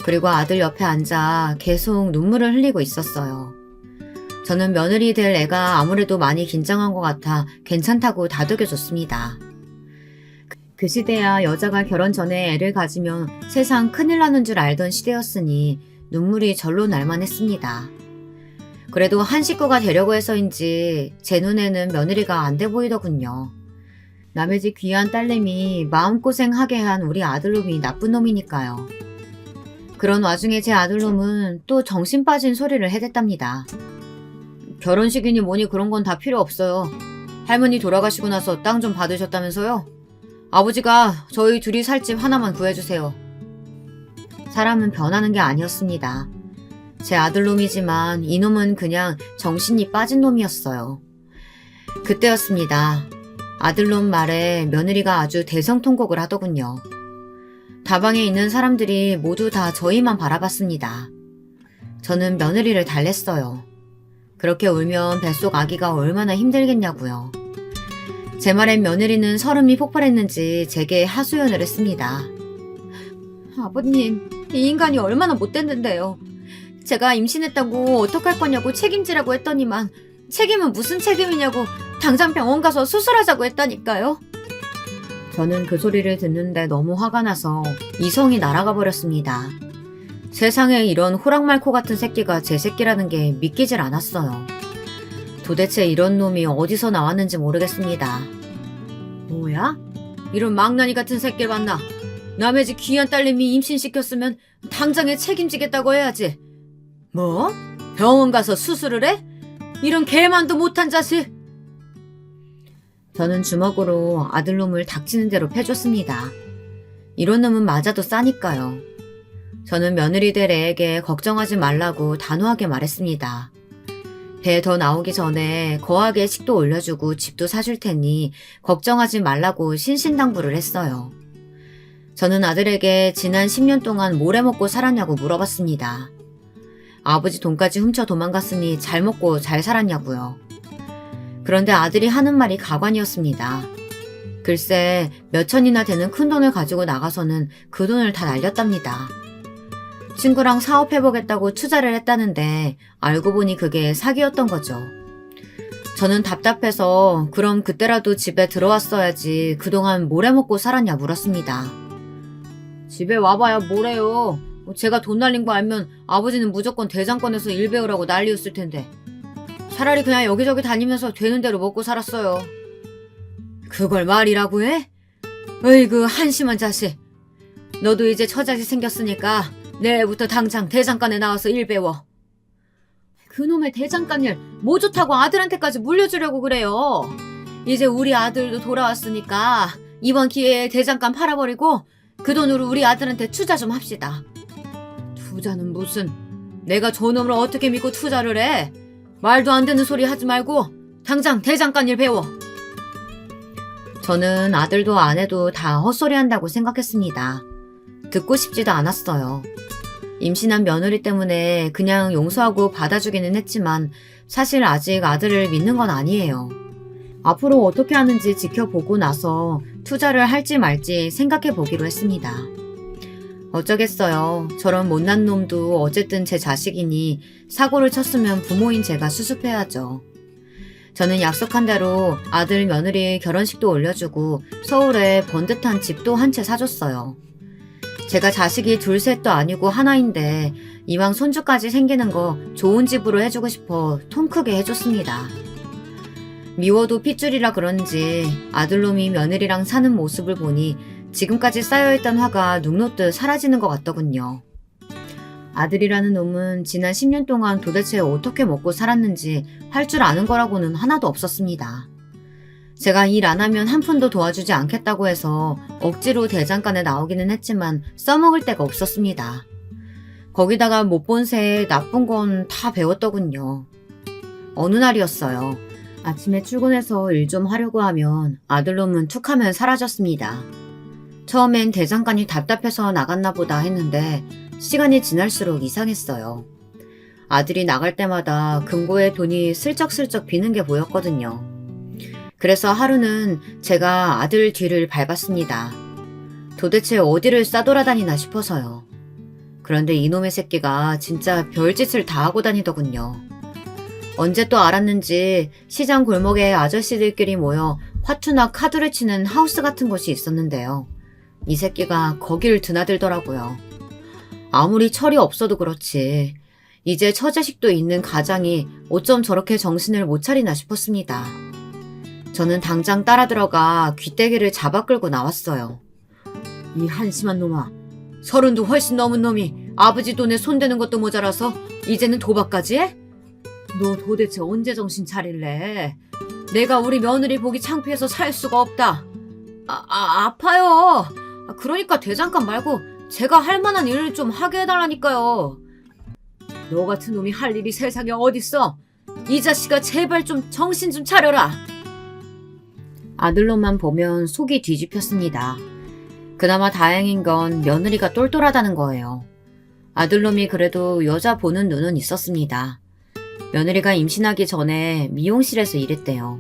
A: 그리고 아들 옆에 앉아 계속 눈물을 흘리고 있었어요. 저는 며느리 될 애가 아무래도 많이 긴장한 것 같아 괜찮다고 다독여줬습니다. 그 시대야 여자가 결혼 전에 애를 가지면 세상 큰일 나는 줄 알던 시대였으니 눈물이 절로 날만 했습니다. 그래도 한 식구가 되려고 해서인지 제 눈에는 며느리가 안 돼 보이더군요. 남의 집 귀한 딸내미 마음고생하게 한 우리 아들놈이 나쁜 놈이니까요. 그런 와중에 제 아들놈은 또 정신 빠진 소리를 해댔답니다. 결혼식이니 뭐니 그런 건 다 필요 없어요. 할머니 돌아가시고 나서 땅 좀 받으셨다면서요? 아버지가 저희 둘이 살 집 하나만 구해주세요. 사람은 변하는 게 아니었습니다. 제 아들놈이지만 이놈은 그냥 정신이 빠진 놈이었어요. 그때였습니다. 아들놈 말에 며느리가 아주 대성통곡을 하더군요. 다방에 있는 사람들이 모두 다 저희만 바라봤습니다. 저는 며느리를 달랬어요. 그렇게 울면 뱃속 아기가 얼마나 힘들겠냐고요. 제 말엔 며느리는 설움이 폭발했는지 제게 하소연을 했습니다. 아버님, 이 인간이 얼마나 못됐는데요. 제가 임신했다고 어떡할 거냐고 책임지라고 했더니만 책임은 무슨 책임이냐고 당장 병원 가서 수술하자고 했다니까요. 저는 그 소리를 듣는데 너무 화가 나서 이성이 날아가 버렸습니다. 세상에 이런 호랑말코 같은 새끼가 제 새끼라는 게 믿기질 않았어요. 도대체 이런 놈이 어디서 나왔는지 모르겠습니다. 뭐야? 이런 망나니 같은 새끼를 봤나? 남의 집 귀한 딸님이 임신시켰으면 당장에 책임지겠다고 해야지. 뭐? 병원 가서 수술을 해? 이런 개만도 못한 자식! 저는 주먹으로 아들놈을 닥치는 대로 패줬습니다. 이런 놈은 맞아도 싸니까요. 저는 며느리 될 애에게 걱정하지 말라고 단호하게 말했습니다. 배 더 나오기 전에 거하게 식도 올려주고 집도 사줄 테니 걱정하지 말라고 신신당부를 했어요. 저는 아들에게 지난 10년 동안 뭘 해먹고 살았냐고 물어봤습니다. 아버지 돈까지 훔쳐 도망갔으니 잘 먹고 잘 살았냐고요. 그런데 아들이 하는 말이 가관이었습니다. 글쎄 몇 천이나 되는 큰 돈을 가지고 나가서는 그 돈을 다 날렸답니다. 친구랑 사업해보겠다고 투자를 했다는데 알고 보니 그게 사기였던 거죠. 저는 답답해서 그럼 그때라도 집에 들어왔어야지 그동안 뭘 해먹고 살았냐 물었습니다. 집에 와봐야 뭐래요. 제가 돈 날린 거 알면 아버지는 무조건 대장권에서 일 배우라고 난리였을 텐데. 차라리 그냥 여기저기 다니면서 되는 대로 먹고 살았어요. 그걸 말이라고 해? 어이구 한심한 자식. 너도 이제 처자식 생겼으니까 내일부터 당장 대장간에 나와서 일 배워. 그놈의 대장간 일 뭐 좋다고 아들한테까지 물려주려고 그래요. 이제 우리 아들도 돌아왔으니까 이번 기회에 대장간 팔아버리고 그 돈으로 우리 아들한테 투자 좀 합시다. 투자는 무슨, 내가 저놈을 어떻게 믿고 투자를 해? 말도 안 되는 소리 하지 말고 당장 대장간 일 배워. 저는 아들도 아내도 다 헛소리 한다고 생각했습니다. 듣고 싶지도 않았어요. 임신한 며느리 때문에 그냥 용서하고 받아주기는 했지만 사실 아직 아들을 믿는 건 아니에요. 앞으로 어떻게 하는지 지켜보고 나서 투자를 할지 말지 생각해 보기로 했습니다. 어쩌겠어요. 저런 못난 놈도 어쨌든 제 자식이니 사고를 쳤으면 부모인 제가 수습해야죠. 저는 약속한 대로 아들 며느리 결혼식도 올려주고 서울에 번듯한 집도 한 채 사줬어요. 제가 자식이 둘 셋도 아니고 하나인데 이왕 손주까지 생기는 거 좋은 집으로 해주고 싶어 통 크게 해줬습니다. 미워도 핏줄이라 그런지 아들놈이 며느리랑 사는 모습을 보니 지금까지 쌓여있던 화가 눅놓듯 사라지는 것 같더군요. 아들이라는 놈은 지난 10년 동안 도대체 어떻게 먹고 살았는지 할 줄 아는 거라고는 하나도 없었습니다. 제가 일 안 하면 한 푼도 도와주지 않겠다고 해서 억지로 대장간에 나오기는 했지만 써먹을 데가 없었습니다. 거기다가 못 본 새에 나쁜 건 다 배웠더군요. 어느 날이었어요. 아침에 출근해서 일 좀 하려고 하면 아들놈은 툭하면 사라졌습니다. 처음엔 대장간이 답답해서 나갔나 보다 했는데 시간이 지날수록 이상했어요. 아들이 나갈 때마다 금고에 돈이 슬쩍슬쩍 비는 게 보였거든요. 그래서 하루는 제가 아들 뒤를 밟았습니다. 도대체 어디를 싸돌아다니나 싶어서요. 그런데 이놈의 새끼가 진짜 별짓을 다 하고 다니더군요. 언제 또 알았는지 시장 골목에 아저씨들끼리 모여 화투나 카드를 치는 하우스 같은 곳이 있었는데요. 이 새끼가 거길 드나들더라고요. 아무리 철이 없어도 그렇지 이제 처자식도 있는 가장이 어쩜 저렇게 정신을 못 차리나 싶었습니다. 저는 당장 따라 들어가 귀때기를 잡아 끌고 나왔어요. 이 한심한 놈아, 30도 훨씬 넘은 놈이 아버지 돈에 손대는 것도 모자라서 이제는 도박까지 해? 너 도대체 언제 정신 차릴래? 내가 우리 며느리 보기 창피해서 살 수가 없다. 아파요. 그러니까 대장간 말고 제가 할 만한 일을 좀 하게 해달라니까요. 너 같은 놈이 할 일이 세상에 어딨어? 이 자식아 제발 좀 정신 좀 차려라. 아들놈만 보면 속이 뒤집혔습니다. 그나마 다행인 건 며느리가 똘똘하다는 거예요. 아들놈이 그래도 여자 보는 눈은 있었습니다. 며느리가 임신하기 전에 미용실에서 일했대요.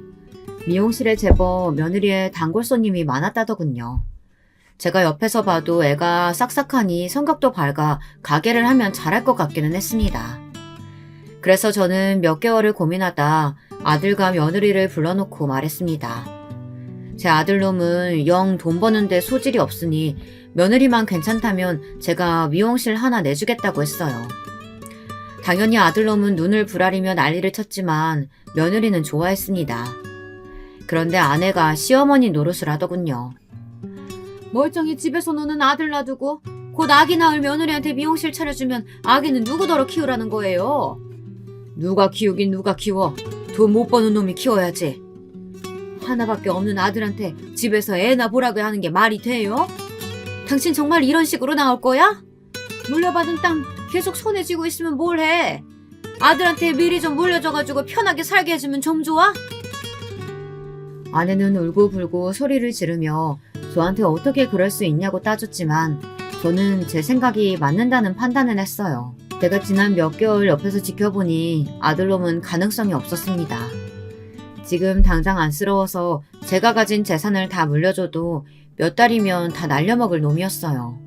A: 미용실에 제법 며느리의 단골 손님이 많았다더군요. 제가 옆에서 봐도 애가 싹싹하니 성격도 밝아 가게를 하면 잘할 것 같기는 했습니다. 그래서 저는 몇 개월을 고민하다 아들과 며느리를 불러놓고 말했습니다. 제 아들놈은 영 돈 버는데 소질이 없으니 며느리만 괜찮다면 제가 미용실 하나 내주겠다고 했어요. 당연히 아들놈은 눈을 부라리며 난리를 쳤지만 며느리는 좋아했습니다. 그런데 아내가 시어머니 노릇을 하더군요. 멀쩡히 집에서 노는 아들 놔두고 곧 아기 낳을 며느리한테 미용실 차려주면 아기는 누구더러 키우라는 거예요. 누가 키우긴 누가 키워. 돈 못 버는 놈이 키워야지. 하나밖에 없는 아들한테 집에서 애나 보라고 하는 게 말이 돼요? 당신 정말 이런 식으로 나올 거야? 물려받은 땅 계속 손에 쥐고 있으면 뭘 해? 아들한테 미리 좀 물려줘가지고 편하게 살게 해주면 좀 좋아? 아내는 울고불고 소리를 지르며 저한테 어떻게 그럴 수 있냐고 따졌지만 저는 제 생각이 맞는다는 판단을 했어요. 제가 지난 몇 개월 옆에서 지켜보니 아들놈은 가능성이 없었습니다. 지금 당장 안쓰러워서 제가 가진 재산을 다 물려줘도 몇 달이면 다 날려먹을 놈이었어요.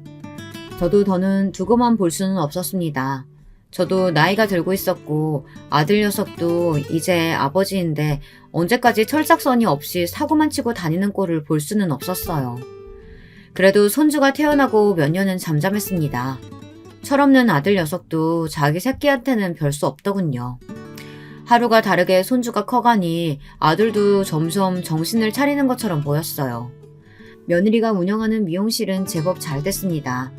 A: 저도 더는 두고만 볼 수는 없었습니다. 저도 나이가 들고 있었고 아들 녀석도 이제 아버지인데 언제까지 철딱서니 없이 사고만 치고 다니는 꼴을 볼 수는 없었어요. 그래도 손주가 태어나고 몇 년은 잠잠했습니다. 철없는 아들 녀석도 자기 새끼한테는 별 수 없더군요. 하루가 다르게 손주가 커가니 아들도 점점 정신을 차리는 것처럼 보였어요. 며느리가 운영하는 미용실은 제법 잘 됐습니다.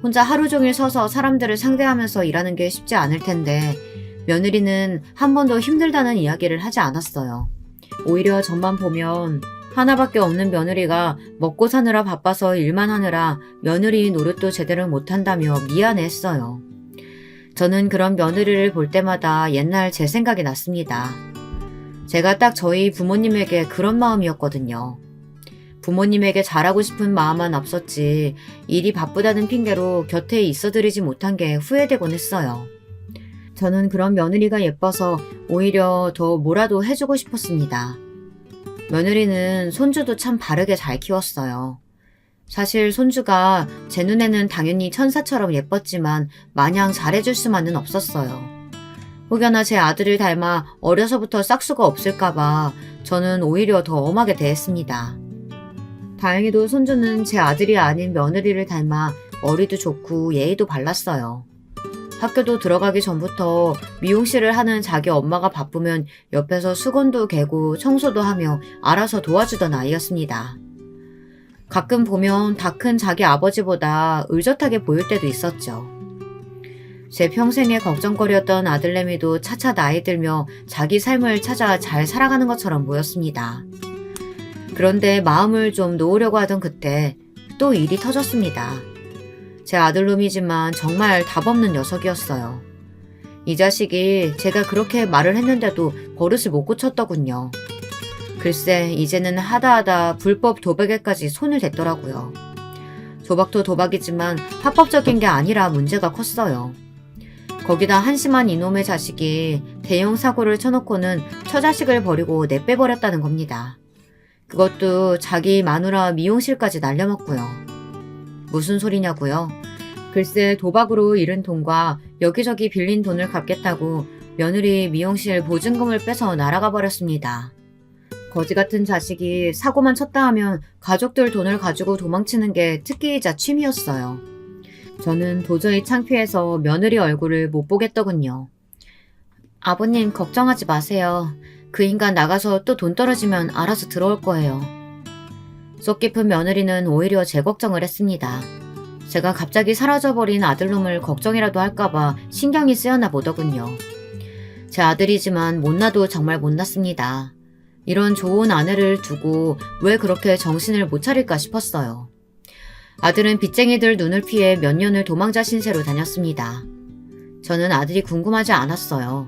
A: 혼자 하루 종일 서서 사람들을 상대하면서 일하는 게 쉽지 않을 텐데 며느리는 한 번도 힘들다는 이야기를 하지 않았어요. 오히려 저만 보면 하나밖에 없는 며느리가 먹고 사느라 바빠서 일만 하느라 며느리 노릇도 제대로 못한다며 미안해했어요. 저는 그런 며느리를 볼 때마다 옛날 제 생각이 났습니다. 제가 딱 저희 부모님에게 그런 마음이었거든요. 부모님에게 잘하고 싶은 마음만 앞섰지 일이 바쁘다는 핑계로 곁에 있어드리지 못한 게 후회되곤 했어요. 저는 그런 며느리가 예뻐서 오히려 더 뭐라도 해주고 싶었습니다. 며느리는 손주도 참 바르게 잘 키웠어요. 사실 손주가 제 눈에는 당연히 천사처럼 예뻤지만 마냥 잘해줄 수만은 없었어요. 혹여나 제 아들을 닮아 어려서부터 싹수가 없을까봐 저는 오히려 더 엄하게 대했습니다. 다행히도 손주는 제 아들이 아닌 며느리를 닮아 머리도 좋고 예의도 발랐어요. 학교도 들어가기 전부터 미용실을 하는 자기 엄마가 바쁘면 옆에서 수건도 개고 청소도 하며 알아서 도와주던 아이였습니다. 가끔 보면 다 큰 자기 아버지보다 의젓하게 보일 때도 있었죠. 제 평생에 걱정거리였던 아들내미도 차차 나이 들며 자기 삶을 찾아 잘 살아가는 것처럼 보였습니다. 그런데 마음을 좀 놓으려고 하던 그때 또 일이 터졌습니다. 제 아들놈이지만 정말 답없는 녀석이었어요. 이 자식이 제가 그렇게 말을 했는데도 버릇을 못 고쳤더군요. 글쎄 이제는 하다하다 불법 도박에까지 손을 댔더라고요. 도박도 도박이지만 합법적인 게 아니라 문제가 컸어요. 거기다 한심한 이놈의 자식이 대형 사고를 쳐놓고는 처자식을 버리고 내빼버렸다는 겁니다. 그것도 자기 마누라 미용실까지 날려먹고요. 무슨 소리냐고요? 글쎄 도박으로 잃은 돈과 여기저기 빌린 돈을 갚겠다고 며느리 미용실 보증금을 빼서 날아가 버렸습니다. 거지 같은 자식이 사고만 쳤다 하면 가족들 돈을 가지고 도망치는 게 특기이자 취미였어요. 저는 도저히 창피해서 며느리 얼굴을 못 보겠더군요. 아버님 걱정하지 마세요. 그 인간 나가서 또 돈 떨어지면 알아서 들어올 거예요. 속 깊은 며느리는 오히려 제 걱정을 했습니다. 제가 갑자기 사라져버린 아들놈을 걱정이라도 할까봐 신경이 쓰였나 보더군요. 제 아들이지만 못나도 정말 못났습니다. 이런 좋은 아내를 두고 왜 그렇게 정신을 못 차릴까 싶었어요. 아들은 빚쟁이들 눈을 피해 몇 년을 도망자 신세로 다녔습니다. 저는 아들이 궁금하지 않았어요.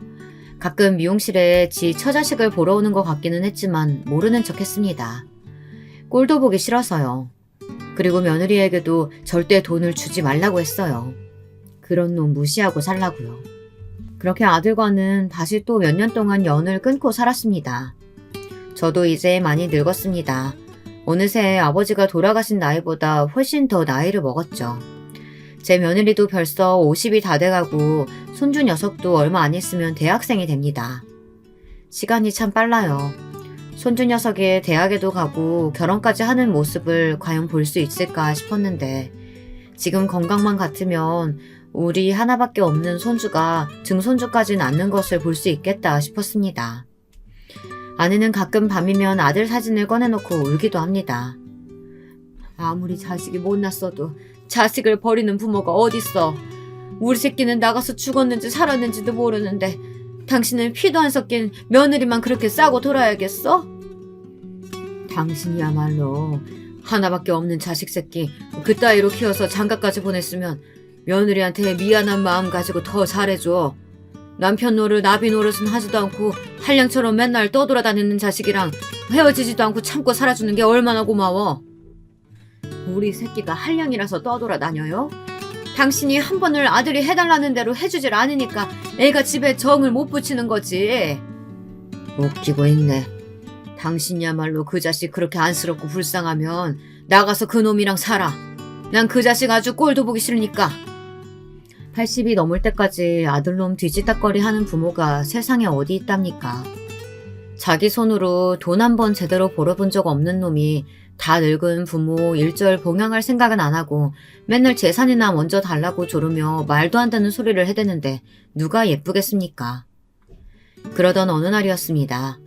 A: 가끔 미용실에 지 처자식을 보러 오는 것 같기는 했지만 모르는 척 했습니다. 꼴도 보기 싫어서요. 그리고 며느리에게도 절대 돈을 주지 말라고 했어요. 그런 놈 무시하고 살라고요. 그렇게 아들과는 다시 또 몇 년 동안 연을 끊고 살았습니다. 저도 이제 많이 늙었습니다. 어느새 아버지가 돌아가신 나이보다 훨씬 더 나이를 먹었죠. 제 며느리도 벌써 50이 다 돼가고 손주 녀석도 얼마 안 있으면 대학생이 됩니다. 시간이 참 빨라요. 손주 녀석이 대학에도 가고 결혼까지 하는 모습을 과연 볼 수 있을까 싶었는데 지금 건강만 같으면 우리 하나밖에 없는 손주가 증손주까지 낳는 것을 볼 수 있겠다 싶었습니다. 아내는 가끔 밤이면 아들 사진을 꺼내놓고 울기도 합니다. 아무리 자식이 못났어도 자식을 버리는 부모가 어딨어. 우리 새끼는 나가서 죽었는지 살았는지도 모르는데 당신은 피도 안 섞인 며느리만 그렇게 싸고 돌아야겠어? 당신이야말로 하나밖에 없는 자식 새끼 그따위로 키워서 장가까지 보냈으면 며느리한테 미안한 마음 가지고 더 잘해줘. 남편 노릇 나비 노릇은 하지도 않고 한량처럼 맨날 떠돌아다니는 자식이랑 헤어지지도 않고 참고 살아주는 게 얼마나 고마워. 우리 새끼가 한량이라서 떠돌아다녀요? 당신이 한 번을 아들이 해달라는 대로 해주질 않으니까 애가 집에 정을 못 붙이는 거지. 웃기고 있네. 당신이야말로 그 자식 그렇게 안쓰럽고 불쌍하면 나가서 그 놈이랑 살아. 난 그 자식 아주 꼴도 보기 싫으니까. 80이 넘을 때까지 아들놈 뒤지다거리 하는 부모가 세상에 어디 있답니까? 자기 손으로 돈 한 번 제대로 벌어본 적 없는 놈이 다 늙은 부모 일절 봉양할 생각은 안 하고 맨날 재산이나 먼저 달라고 조르며 말도 안 되는 소리를 해대는데 누가 예쁘겠습니까? 그러던 어느 날이었습니다.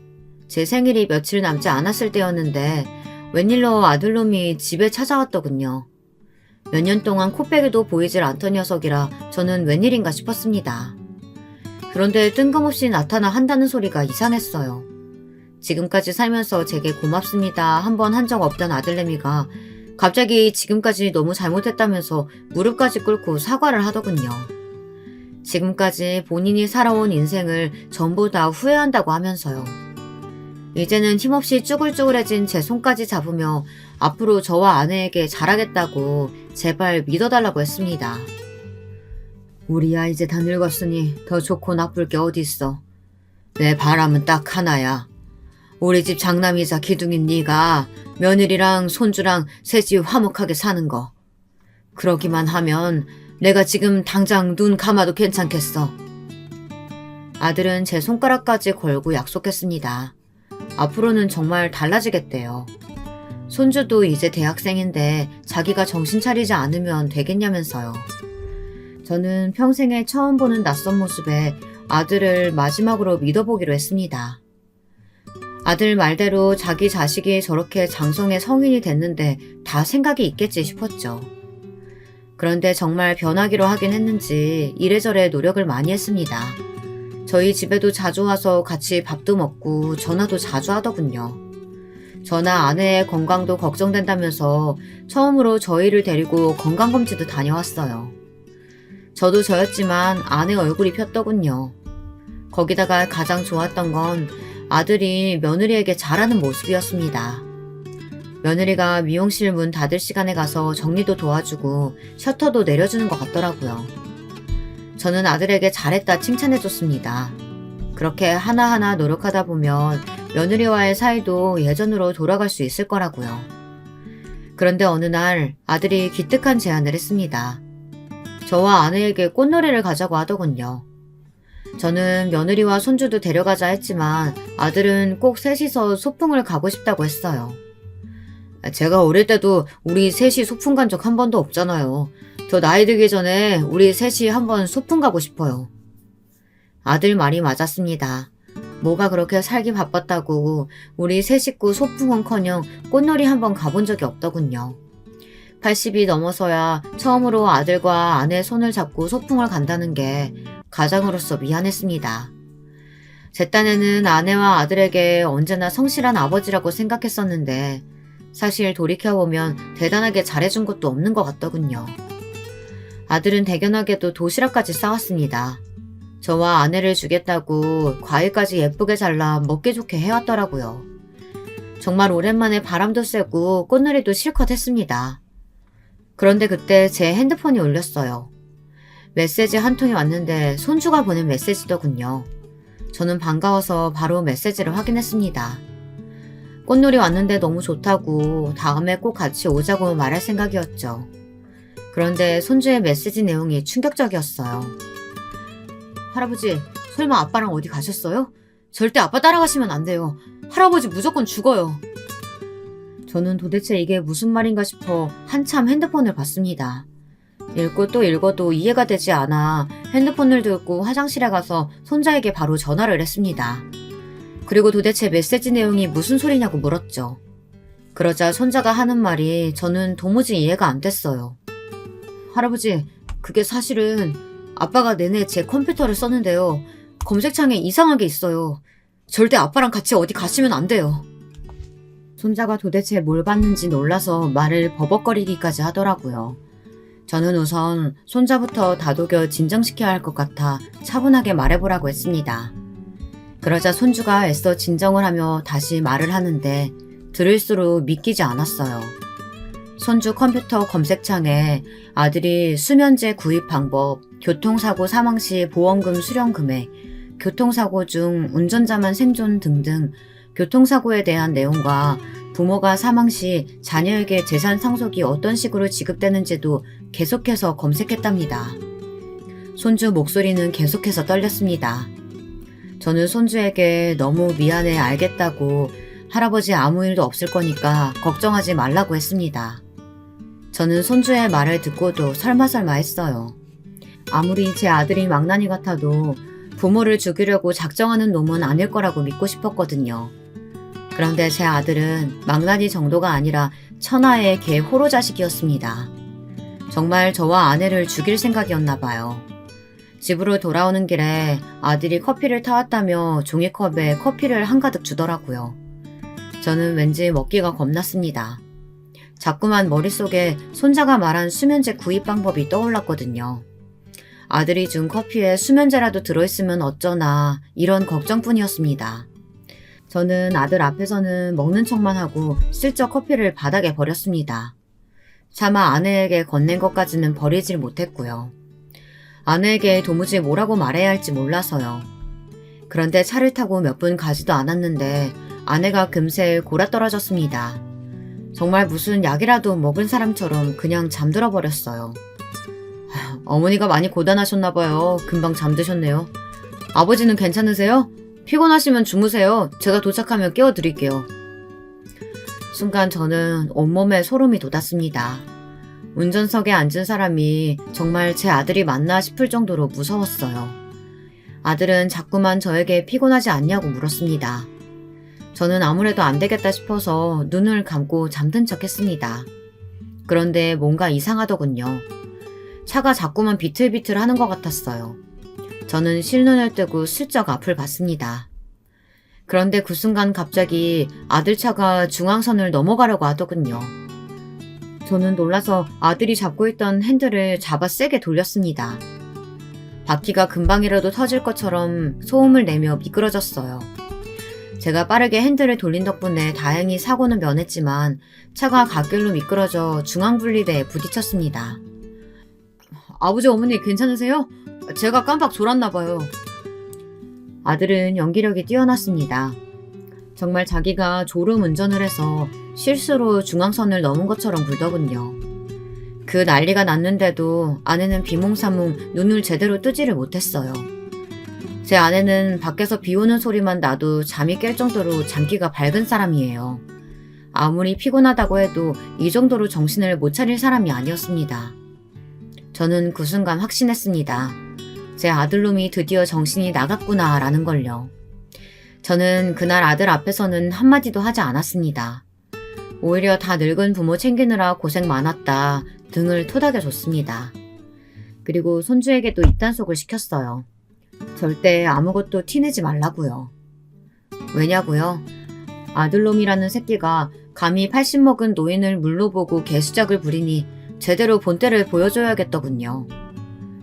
A: 제 생일이 며칠 남지 않았을 때였는데 웬일로 아들놈이 집에 찾아왔더군요. 몇 년 동안 코빼기도 보이질 않던 녀석이라 저는 웬일인가 싶었습니다. 그런데 뜬금없이 나타나 한다는 소리가 이상했어요. 지금까지 살면서 제게 고맙습니다 한 번 한 적 없던 아들내미가 갑자기 지금까지 너무 잘못했다면서 무릎까지 꿇고 사과를 하더군요. 지금까지 본인이 살아온 인생을 전부 다 후회한다고 하면서요. 이제는 힘없이 쭈글쭈글해진 제 손까지 잡으며 앞으로 저와 아내에게 잘하겠다고 제발 믿어달라고 했습니다. 우리야 이제 다 늙었으니 더 좋고 나쁠 게 어디 있어. 내 바람은 딱 하나야. 우리 집 장남이자 기둥인 네가 며느리랑 손주랑 셋이 화목하게 사는 거. 그러기만 하면 내가 지금 당장 눈 감아도 괜찮겠어. 아들은 제 손가락까지 걸고 약속했습니다. 앞으로는 정말 달라지겠대요. 손주도 이제 대학생인데 자기가 정신 차리지 않으면 되겠냐면서요. 저는 평생에 처음 보는 낯선 모습에 아들을 마지막으로 믿어보기로 했습니다. 아들 말대로 자기 자식이 저렇게 장성의 성인이 됐는데 다 생각이 있겠지 싶었죠. 그런데 정말 변하기로 하긴 했는지 이래저래 노력을 많이 했습니다. 저희 집에도 자주 와서 같이 밥도 먹고 전화도 자주 하더군요. 저나 아내의 건강도 걱정된다면서 처음으로 저희를 데리고 건강검진도 다녀왔어요. 저도 저였지만 아내 얼굴이 폈더군요. 거기다가 가장 좋았던 건 아들이 며느리에게 잘하는 모습이었습니다. 며느리가 미용실 문 닫을 시간에 가서 정리도 도와주고 셔터도 내려주는 것 같더라고요. 저는 아들에게 잘했다 칭찬해줬습니다. 그렇게 하나하나 노력하다 보면 며느리와의 사이도 예전으로 돌아갈 수 있을 거라고요. 그런데 어느 날 아들이 기특한 제안을 했습니다. 저와 아내에게 꽃놀이를 가자고 하더군요. 저는 며느리와 손주도 데려가자 했지만 아들은 꼭 셋이서 소풍을 가고 싶다고 했어요. 제가 어릴 때도 우리 셋이 소풍 간 적 한 번도 없잖아요. 저 나이 들기 전에 우리 셋이 한번 소풍 가고 싶어요. 아들 말이 맞았습니다. 뭐가 그렇게 살기 바빴다고 우리 세 식구 소풍은커녕 꽃놀이 한번 가본 적이 없더군요. 80이 넘어서야 처음으로 아들과 아내 손을 잡고 소풍을 간다는 게 가장으로서 미안했습니다. 제 딴에는 아내와 아들에게 언제나 성실한 아버지라고 생각했었는데 사실 돌이켜보면 대단하게 잘해준 것도 없는 것 같더군요. 아들은 대견하게도 도시락까지 싸왔습니다. 저와 아내를 주겠다고 과일까지 예쁘게 잘라 먹기 좋게 해왔더라고요. 정말 오랜만에 바람도 쐬고 꽃놀이도 실컷 했습니다. 그런데 그때 제 핸드폰이 울렸어요. 메시지 한 통이 왔는데 손주가 보낸 메시지더군요. 저는 반가워서 바로 메시지를 확인했습니다. 꽃놀이 왔는데 너무 좋다고 다음에 꼭 같이 오자고 말할 생각이었죠. 그런데 손주의 메시지 내용이 충격적이었어요. 할아버지, 설마 아빠랑 어디 가셨어요? 절대 아빠 따라가시면 안 돼요. 할아버지 무조건 죽어요. 저는 도대체 이게 무슨 말인가 싶어 한참 핸드폰을 봤습니다. 읽고 또 읽어도 이해가 되지 않아 핸드폰을 들고 화장실에 가서 손자에게 바로 전화를 했습니다. 그리고 도대체 메시지 내용이 무슨 소리냐고 물었죠. 그러자 손자가 하는 말이 저는 도무지 이해가 안 됐어요. 할아버지, 그게 사실은 아빠가 내내 제 컴퓨터를 썼는데요. 검색창에 이상한 게 있어요. 절대 아빠랑 같이 어디 가시면 안 돼요. 손자가 도대체 뭘 봤는지 놀라서 말을 버벅거리기까지 하더라고요. 저는 우선 손자부터 다독여 진정시켜야 할 것 같아 차분하게 말해보라고 했습니다. 그러자 손주가 애써 진정을 하며 다시 말을 하는데 들을수록 믿기지 않았어요. 손주 컴퓨터 검색창에 아들이 수면제 구입 방법, 교통사고 사망 시 보험금 수령 금액, 교통사고 중 운전자만 생존 등등 교통사고에 대한 내용과 부모가 사망 시 자녀에게 재산 상속이 어떤 식으로 지급되는지도 계속해서 검색했답니다. 손주 목소리는 계속해서 떨렸습니다. 저는 손주에게 너무 미안해 알겠다고 할아버지 아무 일도 없을 거니까 걱정하지 말라고 했습니다. 저는 손주의 말을 듣고도 설마설마 했어요. 아무리 제 아들이 망나니 같아도 부모를 죽이려고 작정하는 놈은 아닐 거라고 믿고 싶었거든요. 그런데 제 아들은 망나니 정도가 아니라 천하의 개 호로 자식이었습니다. 정말 저와 아내를 죽일 생각이었나 봐요. 집으로 돌아오는 길에 아들이 커피를 타왔다며 종이컵에 커피를 한가득 주더라고요. 저는 왠지 먹기가 겁났습니다. 자꾸만 머릿속에 손자가 말한 수면제 구입 방법이 떠올랐거든요. 아들이 준 커피에 수면제라도 들어있으면 어쩌나 이런 걱정뿐이었습니다. 저는 아들 앞에서는 먹는 척만 하고 슬쩍 커피를 바닥에 버렸습니다. 차마 아내에게 건넨 것까지는 버리질 못했고요. 아내에게 도무지 뭐라고 말해야 할지 몰라서요. 그런데 차를 타고 몇 분 가지도 않았는데 아내가 금세 골아떨어졌습니다. 정말 무슨 약이라도 먹은 사람처럼 그냥 잠들어 버렸어요. 어머니가 많이 고단하셨나봐요. 금방 잠드셨네요. 아버지는 괜찮으세요? 피곤하시면 주무세요. 제가 도착하면 깨워드릴게요. 순간 저는 온몸에 소름이 돋았습니다. 운전석에 앉은 사람이 정말 제 아들이 맞나 싶을 정도로 무서웠어요. 아들은 자꾸만 저에게 피곤하지 않냐고 물었습니다. 저는 아무래도 안 되겠다 싶어서 눈을 감고 잠든 척 했습니다. 그런데 뭔가 이상하더군요. 차가 자꾸만 비틀비틀 하는 것 같았어요. 저는 실눈을 뜨고 슬쩍 앞을 봤습니다. 그런데 그 순간 갑자기 아들 차가 중앙선을 넘어가려고 하더군요. 저는 놀라서 아들이 잡고 있던 핸들을 잡아 세게 돌렸습니다. 바퀴가 금방이라도 터질 것처럼 소음을 내며 미끄러졌어요. 제가 빠르게 핸들을 돌린 덕분에 다행히 사고는 면했지만 차가 갓길로 미끄러져 중앙분리대에 부딪혔습니다. 아버지 어머니 괜찮으세요? 제가 깜빡 졸았나봐요. 아들은 연기력이 뛰어났습니다. 정말 자기가 졸음 운전을 해서 실수로 중앙선을 넘은 것처럼 굴더군요. 그 난리가 났는데도 아내는 비몽사몽 눈을 제대로 뜨지를 못했어요. 제 아내는 밖에서 비 오는 소리만 나도 잠이 깰 정도로 장기가 밝은 사람이에요. 아무리 피곤하다고 해도 이 정도로 정신을 못 차릴 사람이 아니었습니다. 저는 그 순간 확신했습니다. 제 아들놈이 드디어 정신이 나갔구나 라는 걸요. 저는 그날 아들 앞에서는 한마디도 하지 않았습니다. 오히려 다 늙은 부모 챙기느라 고생 많았다 등을 토닥여줬습니다. 그리고 손주에게도 입단속을 시켰어요. 절대 아무것도 티내지 말라고요. 왜냐고요? 아들놈이라는 새끼가 감히 80 먹은 노인을 물로 보고 개수작을 부리니 제대로 본때를 보여줘야겠더군요.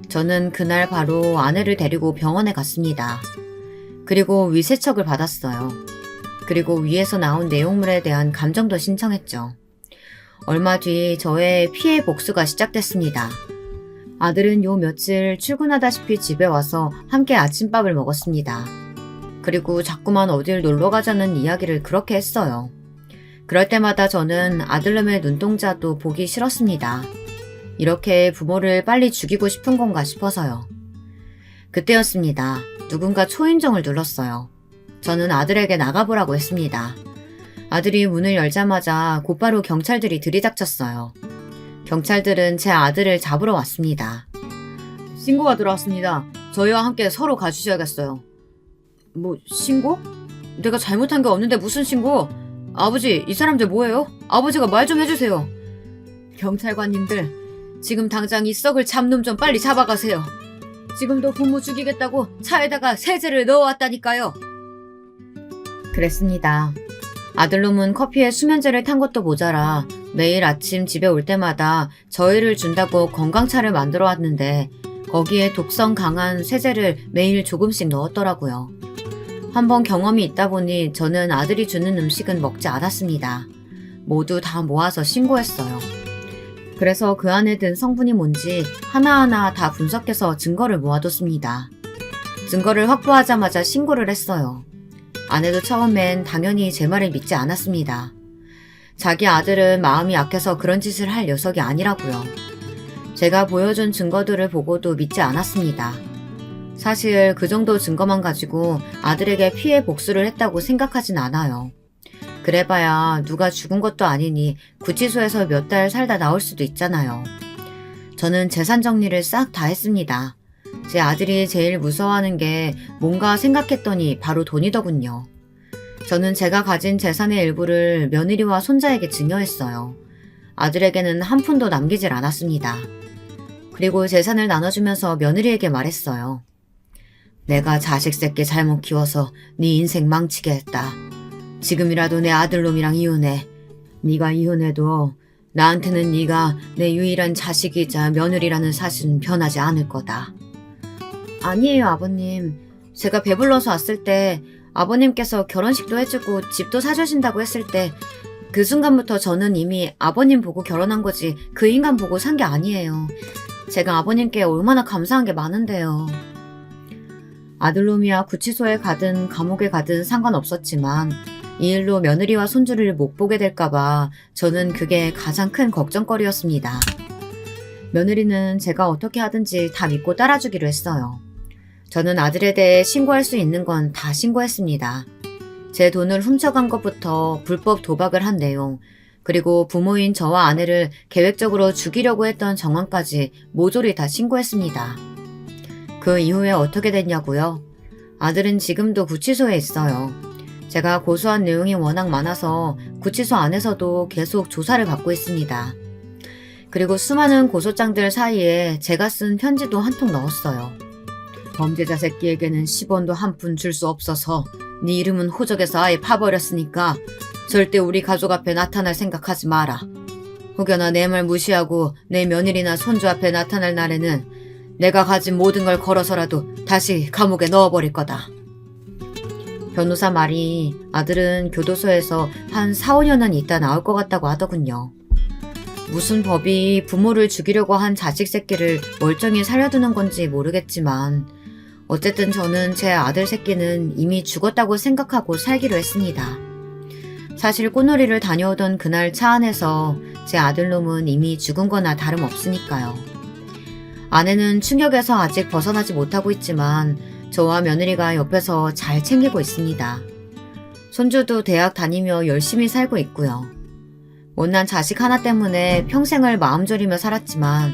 A: 저는 그날 바로 아내를 데리고 병원에 갔습니다. 그리고 위세척을 받았어요. 그리고 위에서 나온 내용물에 대한 감정도 신청했죠. 얼마 뒤 저의 피해 복수가 시작됐습니다. 아들은 요 며칠 출근하다시피 집에 와서 함께 아침밥을 먹었습니다. 그리고 자꾸만 어딜 놀러 가자는 이야기를 그렇게 했어요. 그럴 때마다 저는 아들놈의 눈동자도 보기 싫었습니다. 이렇게 부모를 빨리 죽이고 싶은 건가 싶어서요. 그때였습니다. 누군가 초인종을 눌렀어요. 저는 아들에게 나가보라고 했습니다. 아들이 문을 열자마자 곧바로 경찰들이 들이닥쳤어요. 경찰들은 제 아들을 잡으러 왔습니다. 신고가 들어왔습니다. 저희와 함께 서로 가주셔야겠어요. 뭐 신고? 내가 잘못한 게 없는데 무슨 신고? 아버지, 이 사람들 뭐예요? 아버지가 말 좀 해주세요. 경찰관님들, 지금 당장 이 썩을 잡놈 좀 빨리 잡아가세요. 지금도 부모 죽이겠다고 차에다가 세제를 넣어왔다니까요. 그랬습니다. 아들놈은 커피에 수면제를 탄 것도 모자라 매일 아침 집에 올 때마다 저희를 준다고 건강차를 만들어 왔는데 거기에 독성 강한 세제를 매일 조금씩 넣었더라고요. 한번 경험이 있다 보니 저는 아들이 주는 음식은 먹지 않았습니다. 모두 다 모아서 신고했어요. 그래서 그 안에 든 성분이 뭔지 하나하나 다 분석해서 증거를 모아뒀습니다. 증거를 확보하자마자 신고를 했어요. 아내도 처음엔 당연히 제 말을 믿지 않았습니다. 자기 아들은 마음이 약해서 그런 짓을 할 녀석이 아니라고요. 제가 보여준 증거들을 보고도 믿지 않았습니다. 사실 그 정도 증거만 가지고 아들에게 피해 복수를 했다고 생각하진 않아요. 그래봐야 누가 죽은 것도 아니니 구치소에서 몇 달 살다 나올 수도 있잖아요. 저는 재산 정리를 싹 다 했습니다. 제 아들이 제일 무서워하는 게 뭔가 생각했더니 바로 돈이더군요. 저는 제가 가진 재산의 일부를 며느리와 손자에게 증여했어요. 아들에게는 한 푼도 남기질 않았습니다. 그리고 재산을 나눠주면서 며느리에게 말했어요. 내가 자식 새끼 잘못 키워서 네 인생 망치게 했다. 지금이라도 내 아들놈이랑 이혼해. 네가 이혼해도 나한테는 네가 내 유일한 자식이자 며느리라는 사실은 변하지 않을 거다. 아니에요, 아버님. 제가 배불러서 왔을 때 아버님께서 결혼식도 해주고 집도 사주신다고 했을 때 그 순간부터 저는 이미 아버님 보고 결혼한 거지 그 인간 보고 산 게 아니에요. 제가 아버님께 얼마나 감사한 게 많은데요. 아들놈이야 구치소에 가든 감옥에 가든 상관없었지만 이 일로 며느리와 손주를 못 보게 될까봐 저는 그게 가장 큰 걱정거리였습니다. 며느리는 제가 어떻게 하든지 다 믿고 따라주기로 했어요. 저는 아들에 대해 신고할 수 있는 건 다 신고했습니다. 제 돈을 훔쳐간 것부터 불법 도박을 한 내용, 그리고 부모인 저와 아내를 계획적으로 죽이려고 했던 정황까지 모조리 다 신고했습니다. 그 이후에 어떻게 됐냐고요? 아들은 지금도 구치소에 있어요. 제가 고소한 내용이 워낙 많아서 구치소 안에서도 계속 조사를 받고 있습니다. 그리고 수많은 고소장들 사이에 제가 쓴 편지도 한 통 넣었어요. 범죄자 새끼에게는 10원도 한 푼 줄 수 없어서 네 이름은 호적에서 아예 파버렸으니까 절대 우리 가족 앞에 나타날 생각하지 마라. 혹여나 내 말 무시하고 내 며느리나 손주 앞에 나타날 날에는 내가 가진 모든 걸 걸어서라도 다시 감옥에 넣어버릴 거다. 변호사 말이 아들은 교도소에서 한 4, 5년은 있다 나올 것 같다고 하더군요. 무슨 법이 부모를 죽이려고 한 자식 새끼를 멀쩡히 살려두는 건지 모르겠지만 어쨌든 저는 제 아들 새끼는 이미 죽었다고 생각하고 살기로 했습니다. 사실 꽃놀이를 다녀오던 그날 차 안에서 제 아들놈은 이미 죽은 거나 다름없으니까요. 아내는 충격에서 아직 벗어나지 못하고 있지만 저와 며느리가 옆에서 잘 챙기고 있습니다. 손주도 대학 다니며 열심히 살고 있고요. 못난 자식 하나 때문에 평생을 마음 졸이며 살았지만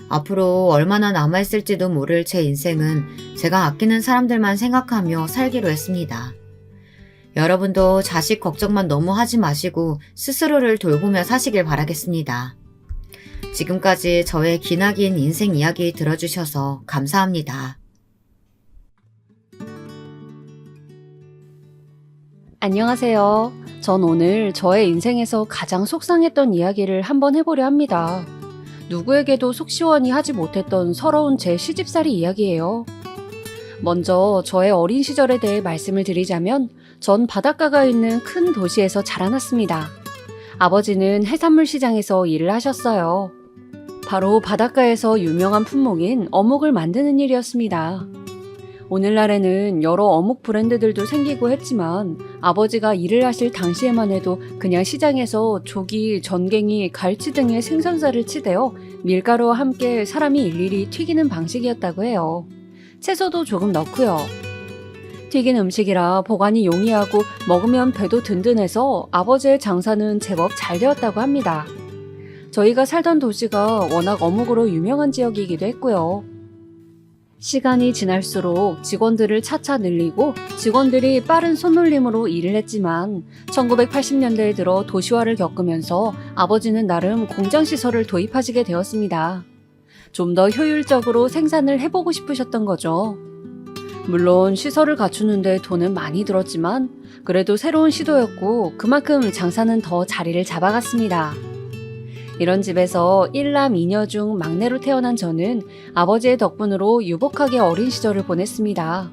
A: 앞으로 얼마나 남아있을지도 모를 제 인생은 제가 아끼는 사람들만 생각하며 살기로 했습니다. 여러분도 자식 걱정만 너무 하지 마시고 스스로를 돌보며 사시길 바라겠습니다. 지금까지 저의 기나긴 인생 이야기 들어주셔서 감사합니다.
B: 안녕하세요. 전 오늘 저의 인생에서 가장 속상했던 이야기를 한번 해보려 합니다. 누구에게도 속 시원히 하지 못했던 서러운 제 시집살이 이야기예요. 먼저 저의 어린 시절에 대해 말씀을 드리자면 전 바닷가가 있는 큰 도시에서 자라났습니다. 아버지는 해산물 시장에서 일을 하셨어요. 바로 바닷가에서 유명한 품목인 어묵을 만드는 일이었습니다. 오늘날에는 여러 어묵 브랜드들도 생기고 했지만 아버지가 일을 하실 당시에만 해도 그냥 시장에서 조기, 전갱이, 갈치 등의 생선살을 치대어 밀가루와 함께 사람이 일일이 튀기는 방식이었다고 해요. 채소도 조금 넣고요. 튀긴 음식이라 보관이 용이하고 먹으면 배도 든든해서 아버지의 장사는 제법 잘 되었다고 합니다. 저희가 살던 도시가 워낙 어묵으로 유명한 지역이기도 했고요. 시간이 지날수록 직원들을 차차 늘리고 직원들이 빠른 손놀림으로 일을 했지만 1980년대에 들어 도시화를 겪으면서 아버지는 나름 공장시설을 도입하시게 되었습니다. 좀 더 효율적으로 생산을 해보고 싶으셨던 거죠. 물론 시설을 갖추는데 돈은 많이 들었지만 그래도 새로운 시도였고 그만큼 장사는 더 자리를 잡아갔습니다. 이런 집에서 1남 2녀 중 막내로 태어난 저는 아버지의 덕분으로 유복하게 어린 시절을 보냈습니다.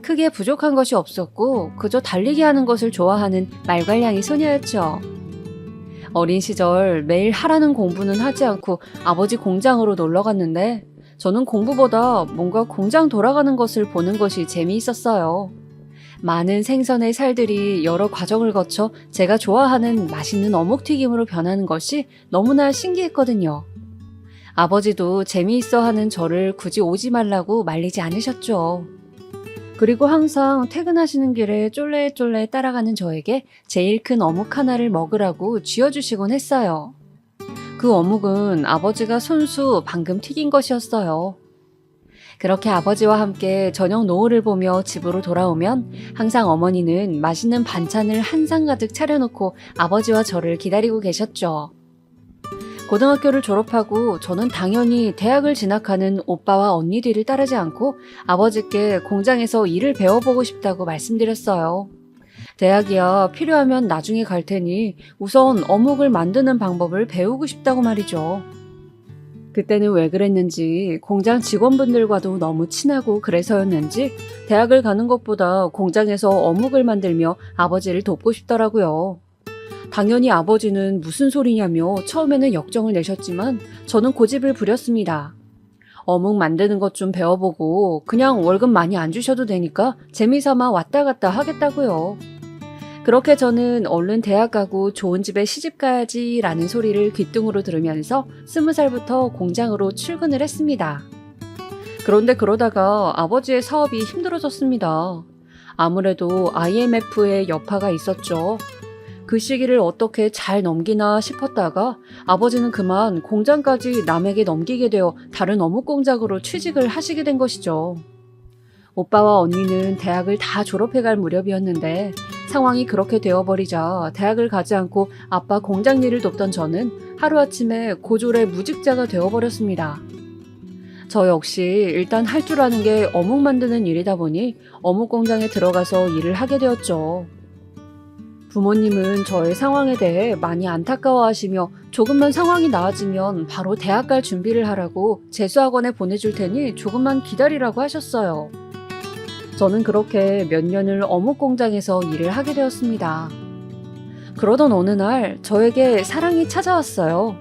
B: 크게 부족한 것이 없었고 그저 달리기 하는 것을 좋아하는 말괄량이 소녀였죠. 어린 시절 매일 하라는 공부는 하지 않고 아버지 공장으로 놀러 갔는데 저는 공부보다 뭔가 공장 돌아가는 것을 보는 것이 재미있었어요. 많은 생선의 살들이 여러 과정을 거쳐 제가 좋아하는 맛있는 어묵튀김으로 변하는 것이 너무나 신기했거든요. 아버지도 재미있어 하는 저를 굳이 오지 말라고 말리지 않으셨죠. 그리고 항상 퇴근하시는 길에 쫄래쫄래 따라가는 저에게 제일 큰 어묵 하나를 먹으라고 쥐어주시곤 했어요. 그 어묵은 아버지가 손수 방금 튀긴 것이었어요. 그렇게 아버지와 함께 저녁 노을을 보며 집으로 돌아오면 항상 어머니는 맛있는 반찬을 한 상 가득 차려놓고 아버지와 저를 기다리고 계셨죠. 고등학교를 졸업하고 저는 당연히 대학을 진학하는 오빠와 언니 뒤를 따르지 않고 아버지께 공장에서 일을 배워보고 싶다고 말씀드렸어요. 대학이야 필요하면 나중에 갈 테니 우선 어묵을 만드는 방법을 배우고 싶다고 말이죠. 그때는 왜 그랬는지 공장 직원분들과도 너무 친하고 그래서였는지 대학을 가는 것보다 공장에서 어묵을 만들며 아버지를 돕고 싶더라고요. 당연히 아버지는 무슨 소리냐며 처음에는 역정을 내셨지만 저는 고집을 부렸습니다. 어묵 만드는 것 좀 배워보고 그냥 월급 많이 안 주셔도 되니까 재미삼아 왔다 갔다 하겠다고요. 그렇게 저는 얼른 대학 가고 좋은 집에 시집 가야지 라는 소리를 귓등으로 들으면서 20살부터 공장으로 출근을 했습니다. 그런데 그러다가 아버지의 사업이 힘들어졌습니다. 아무래도 IMF의 여파가 있었죠. 그 시기를 어떻게 잘 넘기나 싶었다가 아버지는 그만 공장까지 남에게 넘기게 되어 다른 어묵 공장으로 취직을 하시게 된 것이죠. 오빠와 언니는 대학을 다 졸업해갈 무렵이었는데 상황이 그렇게 되어버리자 대학을 가지 않고 아빠 공장 일을 돕던 저는 하루아침에 고졸의 무직자가 되어버렸습니다. 저 역시 일단 할 줄 아는 게 어묵 만드는 일이다 보니 어묵 공장에 들어가서 일을 하게 되었죠. 부모님은 저의 상황에 대해 많이 안타까워하시며 조금만 상황이 나아지면 바로 대학 갈 준비를 하라고 재수학원에 보내줄 테니 조금만 기다리라고 하셨어요. 저는 그렇게 몇 년을 어묵 공장에서 일을 하게 되었습니다. 그러던 어느 날 저에게 사랑이 찾아왔어요.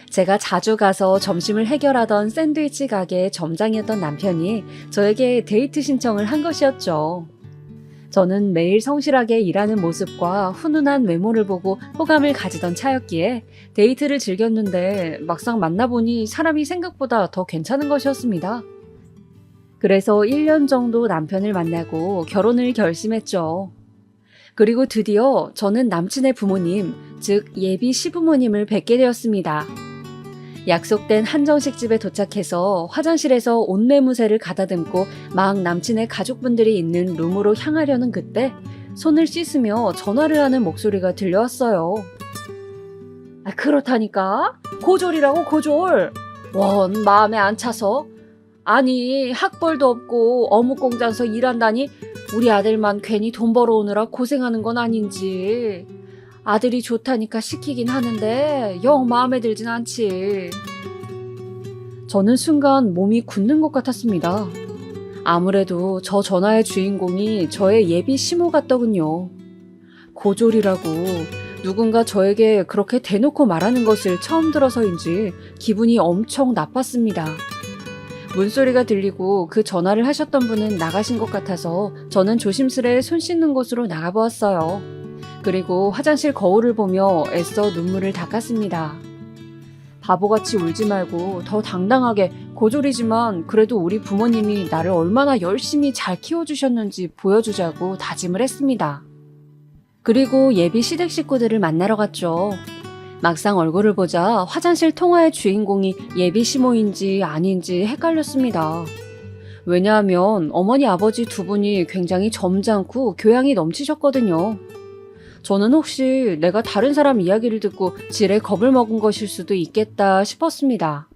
B: 제가 자주 가서 점심을 해결하던 샌드위치 가게 점장이었던 남편이 저에게 데이트 신청을 한 것이었죠. 저는 매일 성실하게 일하는 모습과 훈훈한 외모를 보고 호감을 가지던 차였기에 데이트를 즐겼는데 막상 만나보니 사람이 생각보다 더 괜찮은 것이었습니다. 그래서 1년 정도 남편을 만나고 결혼을 결심했죠. 그리고 드디어 저는 남친의 부모님, 즉 예비 시부모님을 뵙게 되었습니다. 약속된 한정식 집에 도착해서 화장실에서 옷매무새를 가다듬고 막 남친의 가족분들이 있는 룸으로 향하려는 그때 손을 씻으며 전화를 하는 목소리가 들려왔어요. 그렇다니까? 고졸이라고 고졸! 원 마음에 안 차서? 아니 학벌도 없고 어묵 공장에서 일한다니 우리 아들만 괜히 돈 벌어오느라 고생하는 건 아닌지. 아들이 좋다니까 시키긴 하는데 영 마음에 들진 않지. 저는 순간 몸이 굳는 것 같았습니다. 아무래도 저 전화의 주인공이 저의 예비 시모 같더군요. 고졸이라고 누군가 저에게 그렇게 대놓고 말하는 것을 처음 들어서인지 기분이 엄청 나빴습니다. 문소리가 들리고 그 전화를 하셨던 분은 나가신 것 같아서 저는 조심스레 손 씻는 곳으로 나가보았어요. 그리고 화장실 거울을 보며 애써 눈물을 닦았습니다. 바보같이 울지 말고 더 당당하게 고졸이지만 그래도 우리 부모님이 나를 얼마나 열심히 잘 키워주셨는지 보여주자고 다짐을 했습니다. 그리고 예비 시댁 식구들을 만나러 갔죠. 막상 얼굴을 보자 화장실 통화의 주인공이 예비 시모인지 아닌지 헷갈렸습니다. 왜냐하면 어머니 아버지 두 분이 굉장히 점잖고 교양이 넘치셨거든요. 저는 혹시 내가 다른 사람 이야기를 듣고 지레 겁을 먹은 것일 수도 있겠다 싶었습니다.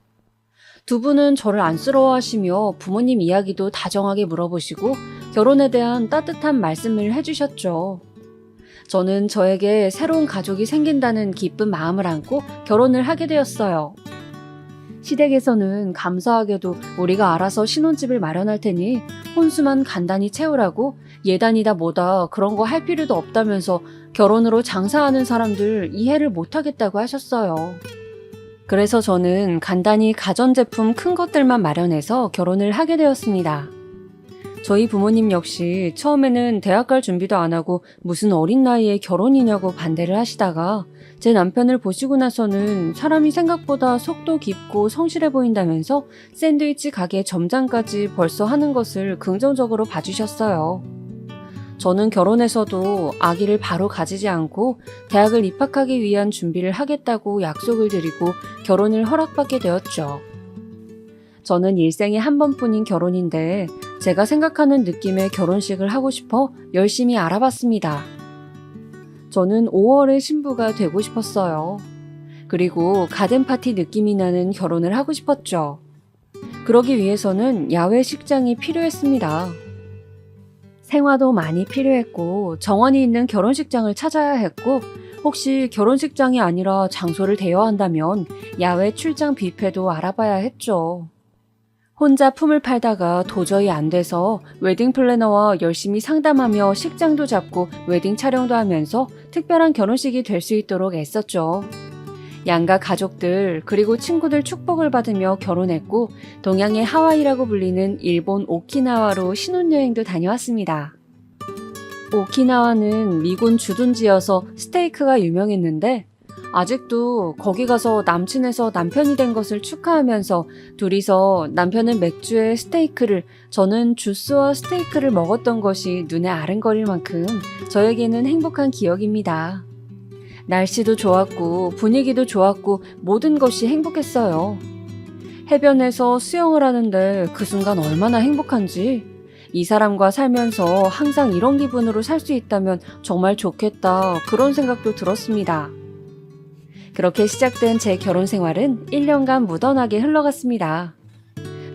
B: 두 분은 저를 안쓰러워하시며 부모님 이야기도 다정하게 물어보시고 결혼에 대한 따뜻한 말씀을 해주셨죠. 저는 저에게 새로운 가족이 생긴다는 기쁜 마음을 안고 결혼을 하게 되었어요. 시댁에서는 감사하게도 우리가 알아서 신혼집을 마련할 테니 혼수만 간단히 채우라고 예단이다 뭐다 그런 거 할 필요도 없다면서 결혼으로 장사하는 사람들 이해를 못하겠다고 하셨어요. 그래서 저는 간단히 가전제품 큰 것들만 마련해서 결혼을 하게 되었습니다. 저희 부모님 역시 처음에는 대학 갈 준비도 안 하고 무슨 어린 나이에 결혼이냐고 반대를 하시다가 제 남편을 보시고 나서는 사람이 생각보다 속도 깊고 성실해 보인다면서 샌드위치 가게 점장까지 벌써 하는 것을 긍정적으로 봐주셨어요. 저는 결혼해서도 아기를 바로 가지지 않고 대학을 입학하기 위한 준비를 하겠다고 약속을 드리고 결혼을 허락받게 되었죠. 저는 일생에 한 번뿐인 결혼인데 제가 생각하는 느낌의 결혼식을 하고 싶어 열심히 알아봤습니다. 저는 5월의 신부가 되고 싶었어요. 그리고 가든파티 느낌이 나는 결혼을 하고 싶었죠. 그러기 위해서는 야외 식장이 필요했습니다. 생화도 많이 필요했고 정원이 있는 결혼식장을 찾아야 했고 혹시 결혼식장이 아니라 장소를 대여한다면 야외 출장 뷔페도 알아봐야 했죠. 혼자 품을 팔다가 도저히 안 돼서 웨딩 플래너와 열심히 상담하며 식장도 잡고 웨딩 촬영도 하면서 특별한 결혼식이 될 수 있도록 애썼죠. 양가 가족들 그리고 친구들 축복을 받으며 결혼했고 동양의 하와이라고 불리는 일본 오키나와로 신혼여행도 다녀왔습니다. 오키나와는 미군 주둔지여서 스테이크가 유명했는데 아직도 거기 가서 남친에서 남편이 된 것을 축하하면서 둘이서 남편은 맥주에 스테이크를 저는 주스와 스테이크를 먹었던 것이 눈에 아른거릴 만큼 저에게는 행복한 기억입니다. 날씨도 좋았고 분위기도 좋았고 모든 것이 행복했어요. 해변에서 수영을 하는데 그 순간 얼마나 행복한지 이 사람과 살면서 항상 이런 기분으로 살 수 있다면 정말 좋겠다 그런 생각도 들었습니다. 그렇게 시작된 제 결혼 생활은 1년간 무던하게 흘러갔습니다.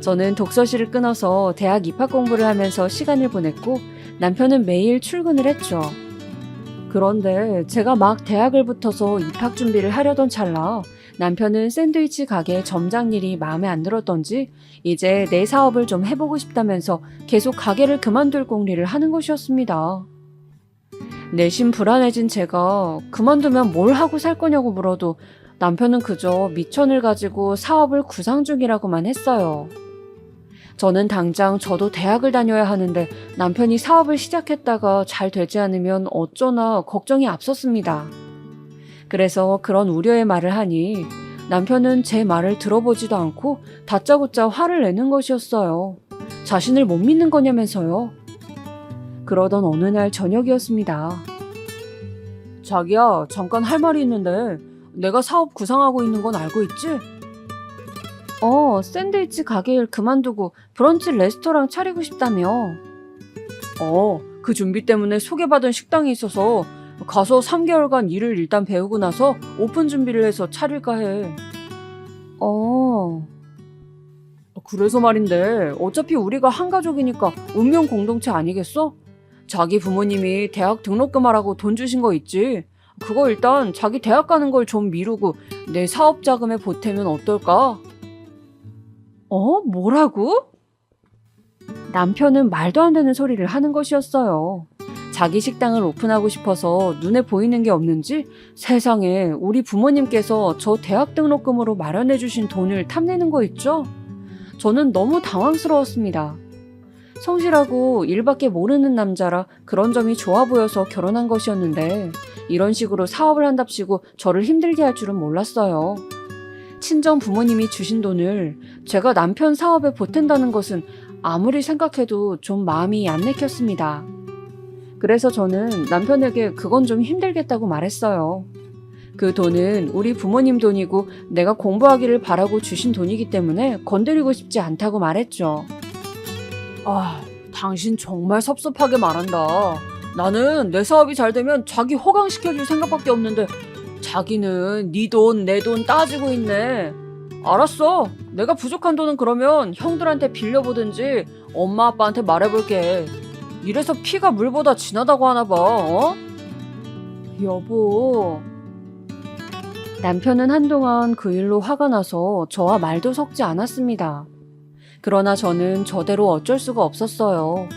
B: 저는 독서실을 끊어서 대학 입학 공부를 하면서 시간을 보냈고 남편은 매일 출근을 했죠. 그런데 제가 막 대학을 붙어서 입학 준비를 하려던 찰나 남편은 샌드위치 가게 점장 일이 마음에 안 들었던지 이제 내 사업을 좀 해보고 싶다면서 계속 가게를 그만둘 공리를 하는 것이었습니다. 내심 불안해진 제가 그만두면 뭘 하고 살 거냐고 물어도 남편은 그저 미천을 가지고 사업을 구상 중이라고만 했어요. 저는 당장 저도 대학을 다녀야 하는데 남편이 사업을 시작했다가 잘 되지 않으면 어쩌나 걱정이 앞섰습니다. 그래서 그런 우려의 말을 하니 남편은 제 말을 들어보지도 않고 다짜고짜 화를 내는 것이었어요. 자신을 못 믿는 거냐면서요. 그러던 어느 날 저녁이었습니다. 자기야, 잠깐 할 말이 있는데 내가 사업 구상하고 있는 건 알고 있지? 샌드위치 가게 일 그만두고 브런치 레스토랑 차리고 싶다며. 그 준비 때문에 소개받은 식당이 있어서 가서 3개월간 일을 일단 배우고 나서 오픈 준비를 해서 차릴까 해. 그래서 말인데 어차피 우리가 한 가족이니까 운명 공동체 아니겠어? 자기 부모님이 대학 등록금 하라고 돈 주신 거 있지? 그거 일단 자기 대학 가는 걸 좀 미루고 내 사업 자금에 보태면 어떨까? 뭐라고? 남편은 말도 안 되는 소리를 하는 것이었어요. 자기 식당을 오픈하고 싶어서 눈에 보이는 게 없는지 세상에 우리 부모님께서 저 대학 등록금으로 마련해 주신 돈을 탐내는 거 있죠? 저는 너무 당황스러웠습니다. 성실하고 일밖에 모르는 남자라 그런 점이 좋아 보여서 결혼한 것이었는데 이런 식으로 사업을 한답시고 저를 힘들게 할 줄은 몰랐어요. 친정 부모님이 주신 돈을 제가 남편 사업에 보탠다는 것은 아무리 생각해도 좀 마음이 안 내켰습니다. 그래서 저는 남편에게 그건 좀 힘들겠다고 말했어요. 그 돈은 우리 부모님 돈이고 내가 공부하기를 바라고 주신 돈이기 때문에 건드리고 싶지 않다고 말했죠. 당신 정말 섭섭하게 말한다. 나는 내 사업이 잘 되면 자기 호강시켜줄 생각밖에 없는데 자기는 네 돈, 내 돈 따지고 있네. 알았어. 내가 부족한 돈은 그러면 형들한테 빌려보든지 엄마 아빠한테 말해볼게. 이래서 피가 물보다 진하다고 하나 봐, 여보. 남편은 한동안 그 일로 화가 나서 저와 말도 섞지 않았습니다. 그러나 저는 저대로 어쩔 수가 없었어요.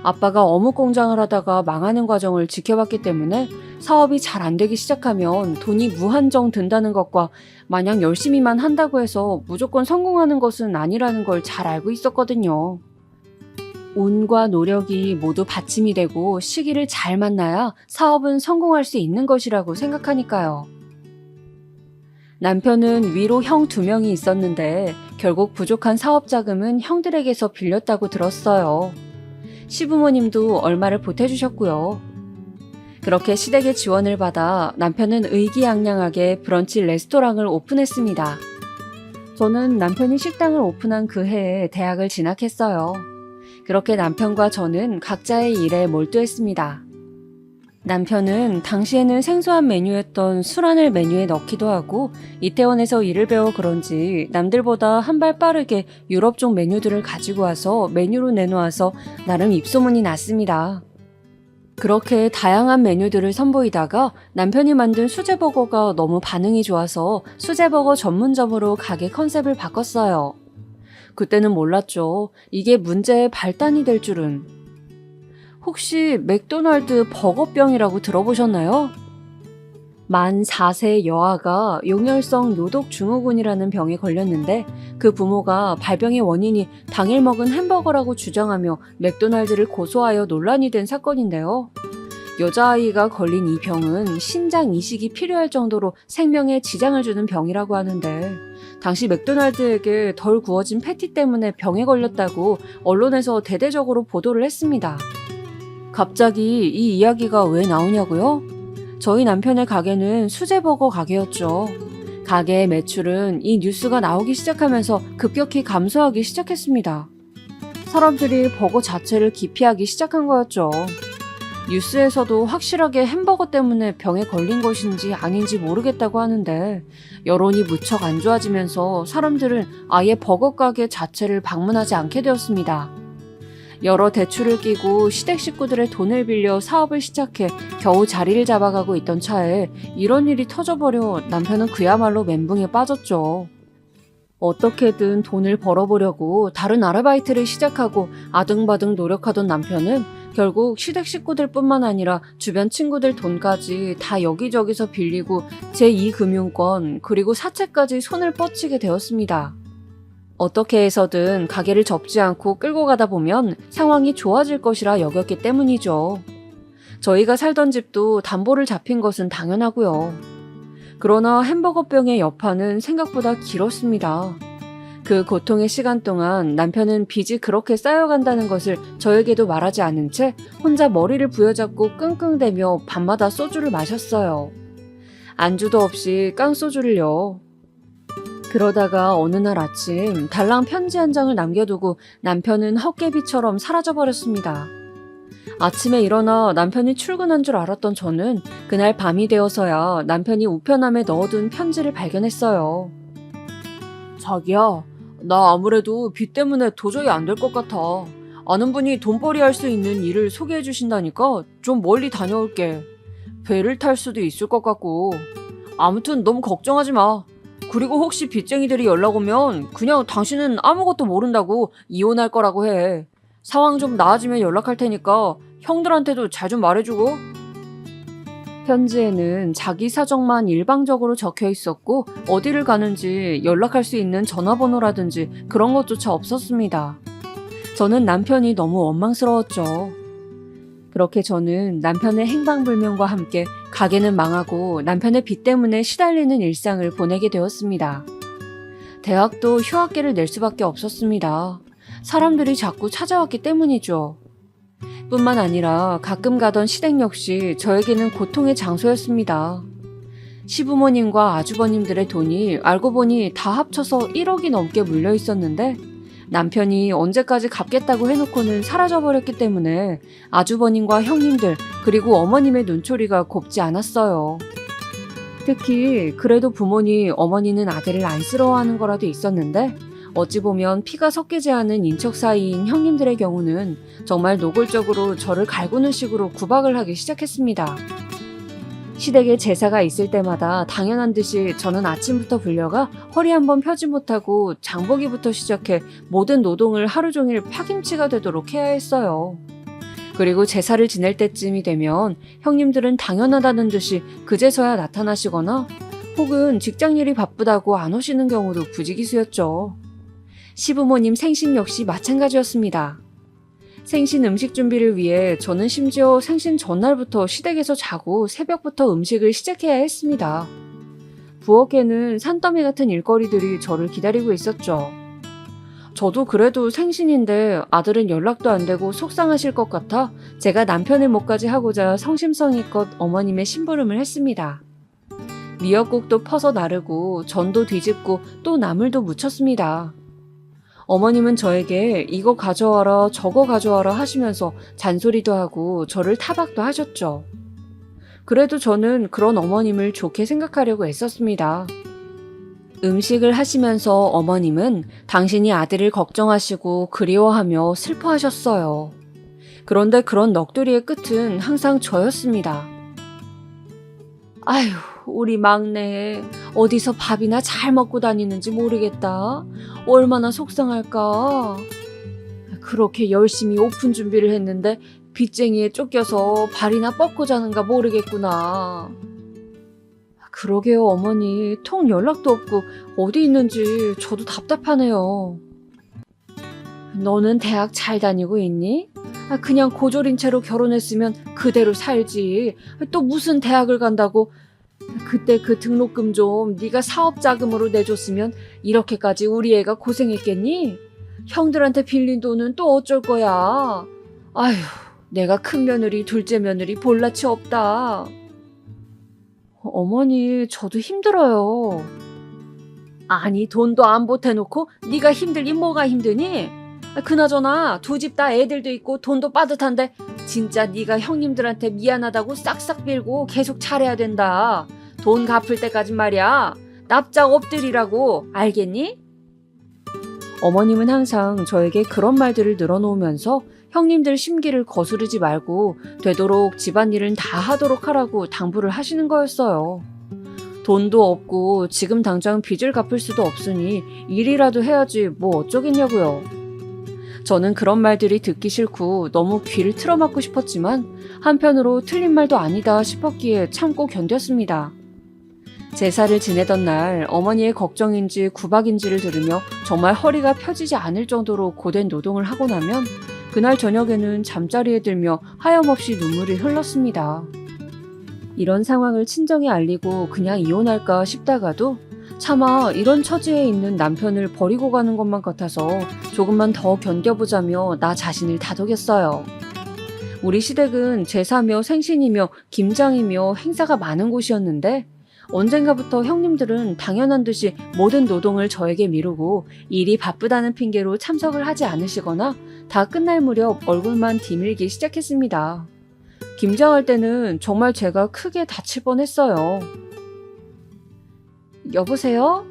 B: 아빠가 어묵 공장을 하다가 망하는 과정을 지켜봤기 때문에 사업이 잘 안 되기 시작하면 돈이 무한정 든다는 것과 마냥 열심히만 한다고 해서 무조건 성공하는 것은 아니라는 걸 잘 알고 있었거든요. 운과 노력이 모두 받침이 되고 시기를 잘 만나야 사업은 성공할 수 있는 것이라고 생각하니까요. 남편은 위로 형 2명이 있었는데 결국 부족한 사업 자금은 형들에게서 빌렸다고 들었어요. 시부모님도 얼마를 보태주셨고요. 그렇게 시댁의 지원을 받아 남편은 의기양양하게 브런치 레스토랑을 오픈했습니다. 저는 남편이 식당을 오픈한 그 해에 대학을 진학했어요. 그렇게 남편과 저는 각자의 일에 몰두했습니다. 남편은 당시에는 생소한 메뉴였던 술안을 메뉴에 넣기도 하고 이태원에서 일을 배워 그런지 남들보다 한 발 빠르게 유럽 쪽 메뉴들을 가지고 와서 메뉴로 내놓아서 나름 입소문이 났습니다. 그렇게 다양한 메뉴들을 선보이다가 남편이 만든 수제버거가 너무 반응이 좋아서 수제버거 전문점으로 가게 컨셉을 바꿨어요. 그때는 몰랐죠. 이게 문제의 발단이 될 줄은. 혹시 맥도날드 버거병이라고 들어보셨나요? 만 4세 여아가 용혈성 요독 증후군이라는 병에 걸렸는데 그 부모가 발병의 원인이 당일 먹은 햄버거라고 주장하며 맥도날드를 고소하여 논란이 된 사건인데요. 여자아이가 걸린 이 병은 신장 이식이 필요할 정도로 생명에 지장을 주는 병이라고 하는데 당시 맥도날드에게 덜 구워진 패티 때문에 병에 걸렸다고 언론에서 대대적으로 보도를 했습니다. 갑자기 이 이야기가 왜 나오냐고요? 저희 남편의 가게는 수제버거 가게였죠. 가게의 매출은 이 뉴스가 나오기 시작하면서 급격히 감소하기 시작했습니다. 사람들이 버거 자체를 기피하기 시작한 거였죠. 뉴스에서도 확실하게 햄버거 때문에 병에 걸린 것인지 아닌지 모르겠다고 하는데 여론이 무척 안 좋아지면서 사람들은 아예 버거 가게 자체를 방문하지 않게 되었습니다. 여러 대출을 끼고 시댁 식구들의 돈을 빌려 사업을 시작해 겨우 자리를 잡아가고 있던 차에 이런 일이 터져버려 남편은 그야말로 멘붕에 빠졌죠. 어떻게든 돈을 벌어보려고 다른 아르바이트를 시작하고 아등바등 노력하던 남편은 결국 시댁 식구들뿐만 아니라 주변 친구들 돈까지 다 여기저기서 빌리고 제2금융권 그리고 사채까지 손을 뻗치게 되었습니다. 어떻게 해서든 가게를 접지 않고 끌고 가다 보면 상황이 좋아질 것이라 여겼기 때문이죠. 저희가 살던 집도 담보를 잡힌 것은 당연하고요. 그러나 햄버거병의 여파는 생각보다 길었습니다. 그 고통의 시간 동안 남편은 빚이 그렇게 쌓여간다는 것을 저에게도 말하지 않은 채 혼자 머리를 부여잡고 끙끙대며 밤마다 소주를 마셨어요. 안주도 없이 깡소주를요. 그러다가 어느 날 아침 달랑 편지 한 장을 남겨두고 남편은 헛개비처럼 사라져버렸습니다. 아침에 일어나 남편이 출근한 줄 알았던 저는 그날 밤이 되어서야 남편이 우편함에 넣어둔 편지를 발견했어요. 자기야, 나 아무래도 빚 때문에 도저히 안 될 것 같아. 아는 분이 돈벌이 할 수 있는 일을 소개해 주신다니까 좀 멀리 다녀올게. 배를 탈 수도 있을 것 같고. 아무튼 너무 걱정하지 마. 그리고 혹시 빚쟁이들이 연락 오면 그냥 당신은 아무것도 모른다고 이혼할 거라고 해. 상황 좀 나아지면 연락할 테니까 형들한테도 잘 좀 말해주고. 편지에는 자기 사정만 일방적으로 적혀 있었고 어디를 가는지 연락할 수 있는 전화번호라든지 그런 것조차 없었습니다. 저는 남편이 너무 원망스러웠죠. 그렇게 저는 남편의 행방불명과 함께 가게는 망하고 남편의 빚 때문에 시달리는 일상을 보내게 되었습니다. 대학도 휴학계를 낼 수밖에 없었습니다. 사람들이 자꾸 찾아왔기 때문이죠. 뿐만 아니라 가끔 가던 시댁 역시 저에게는 고통의 장소였습니다. 시부모님과 아주버님들의 돈이 알고 보니 다 합쳐서 1억이 넘게 물려 있었는데 남편이 언제까지 갚겠다고 해놓고는 사라져버렸기 때문에 아주버님과 형님들 그리고 어머님의 눈초리가 곱지 않았어요. 특히 그래도 부모니 어머니는 아들을 안쓰러워하는 거라도 있었는데 어찌 보면 피가 섞이지 않은 인척 사이인 형님들의 경우는 정말 노골적으로 저를 갈구는 식으로 구박을 하기 시작했습니다. 시댁에 제사가 있을 때마다 당연한 듯이 저는 아침부터 불려가 허리 한번 펴지 못하고 장보기부터 시작해 모든 노동을 하루 종일 파김치가 되도록 해야 했어요. 그리고 제사를 지낼 때쯤이 되면 형님들은 당연하다는 듯이 그제서야 나타나시거나 혹은 직장일이 바쁘다고 안 오시는 경우도 부지기수였죠. 시부모님 생신 역시 마찬가지였습니다. 생신 음식 준비를 위해 저는 심지어 생신 전날부터 시댁에서 자고 새벽부터 음식을 시작해야 했습니다. 부엌에는 산더미 같은 일거리들이 저를 기다리고 있었죠. 저도 그래도 생신인데 아들은 연락도 안 되고 속상하실 것 같아 제가 남편의 몫까지 하고자 성심성의껏 어머님의 심부름을 했습니다. 미역국도 퍼서 나르고 전도 뒤집고 또 나물도 무쳤습니다. 어머님은 저에게 이거 가져와라 저거 가져와라 하시면서 잔소리도 하고 저를 타박도 하셨죠. 그래도 저는 그런 어머님을 좋게 생각하려고 애썼습니다. 음식을 하시면서 어머님은 당신이 아들을 걱정하시고 그리워하며 슬퍼하셨어요. 그런데 그런 넋두리의 끝은 항상 저였습니다. 아휴, 우리 막내 어디서 밥이나 잘 먹고 다니는지 모르겠다. 얼마나 속상할까. 그렇게 열심히 오픈 준비를 했는데 빚쟁이에 쫓겨서 발이나 뻗고 자는가 모르겠구나. 그러게요, 어머니. 통 연락도 없고 어디 있는지 저도 답답하네요. 너는 대학 잘 다니고 있니? 그냥 고졸인 채로 결혼했으면 그대로 살지. 또 무슨 대학을 간다고. 그때 그 등록금 좀 네가 사업 자금으로 내줬으면 이렇게까지 우리 애가 고생했겠니? 형들한테 빌린 돈은 또 어쩔 거야. 아휴, 내가 큰 며느리, 둘째 며느리 볼라치 없다. 어머니, 저도 힘들어요. 아니, 돈도 안 보태놓고 네가 힘들긴 뭐가 힘드니? 그나저나 두 집 다 애들도 있고 돈도 빠듯한데 진짜 네가 형님들한테 미안하다고 싹싹 빌고 계속 차려야 된다. 돈 갚을 때까진 말이야. 납작 엎드리라고. 알겠니? 어머님은 항상 저에게 그런 말들을 늘어놓으면서 형님들 심기를 거스르지 말고 되도록 집안일은 다 하도록 하라고 당부를 하시는 거였어요. 돈도 없고 지금 당장 빚을 갚을 수도 없으니 일이라도 해야지 뭐 어쩌겠냐고요. 저는 그런 말들이 듣기 싫고 너무 귀를 틀어막고 싶었지만 한편으로 틀린 말도 아니다 싶었기에 참고 견뎠습니다. 제사를 지내던 날 어머니의 걱정인지 구박인지를 들으며 정말 허리가 펴지지 않을 정도로 고된 노동을 하고 나면 그날 저녁에는 잠자리에 들며 하염없이 눈물이 흘렀습니다. 이런 상황을 친정에 알리고 그냥 이혼할까 싶다가도 차마 이런 처지에 있는 남편을 버리고 가는 것만 같아서 조금만 더 견뎌보자며 나 자신을 다독였어요. 우리 시댁은 제사며 생신이며 김장이며 행사가 많은 곳이었는데 언젠가부터 형님들은 당연한 듯이 모든 노동을 저에게 미루고 일이 바쁘다는 핑계로 참석을 하지 않으시거나 다 끝날 무렵 얼굴만 디밀기 시작했습니다. 김장할 때는 정말 제가 크게 다칠 뻔했어요. 여보세요?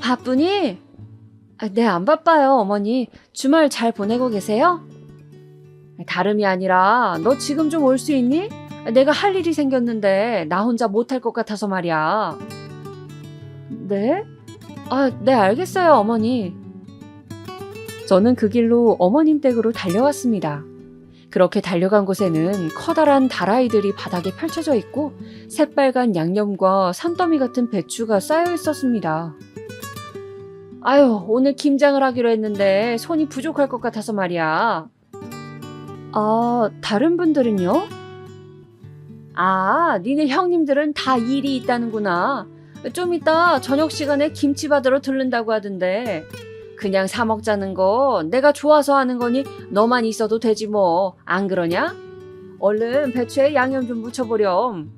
B: 바쁘니? 네, 안 바빠요, 어머니. 주말 잘 보내고 계세요? 다름이 아니라 너 지금 좀 올 수 있니? 내가 할 일이 생겼는데 나 혼자 못할 것 같아서 말이야. 네? 네, 알겠어요, 어머니. 저는 그 길로 어머님 댁으로 달려왔습니다. 그렇게 달려간 곳에는 커다란 다라이들이 바닥에 펼쳐져 있고 새빨간 양념과 산더미 같은 배추가 쌓여 있었습니다. 아유, 오늘 김장을 하기로 했는데 손이 부족할 것 같아서 말이야. 다른 분들은요? 니네 형님들은 다 일이 있다는구나. 좀 이따 저녁 시간에 김치 받으러 들른다고 하던데. 그냥 사 먹자는 거 내가 좋아서 하는 거니 너만 있어도 되지 뭐. 안 그러냐? 얼른 배추에 양념 좀 묻혀보렴.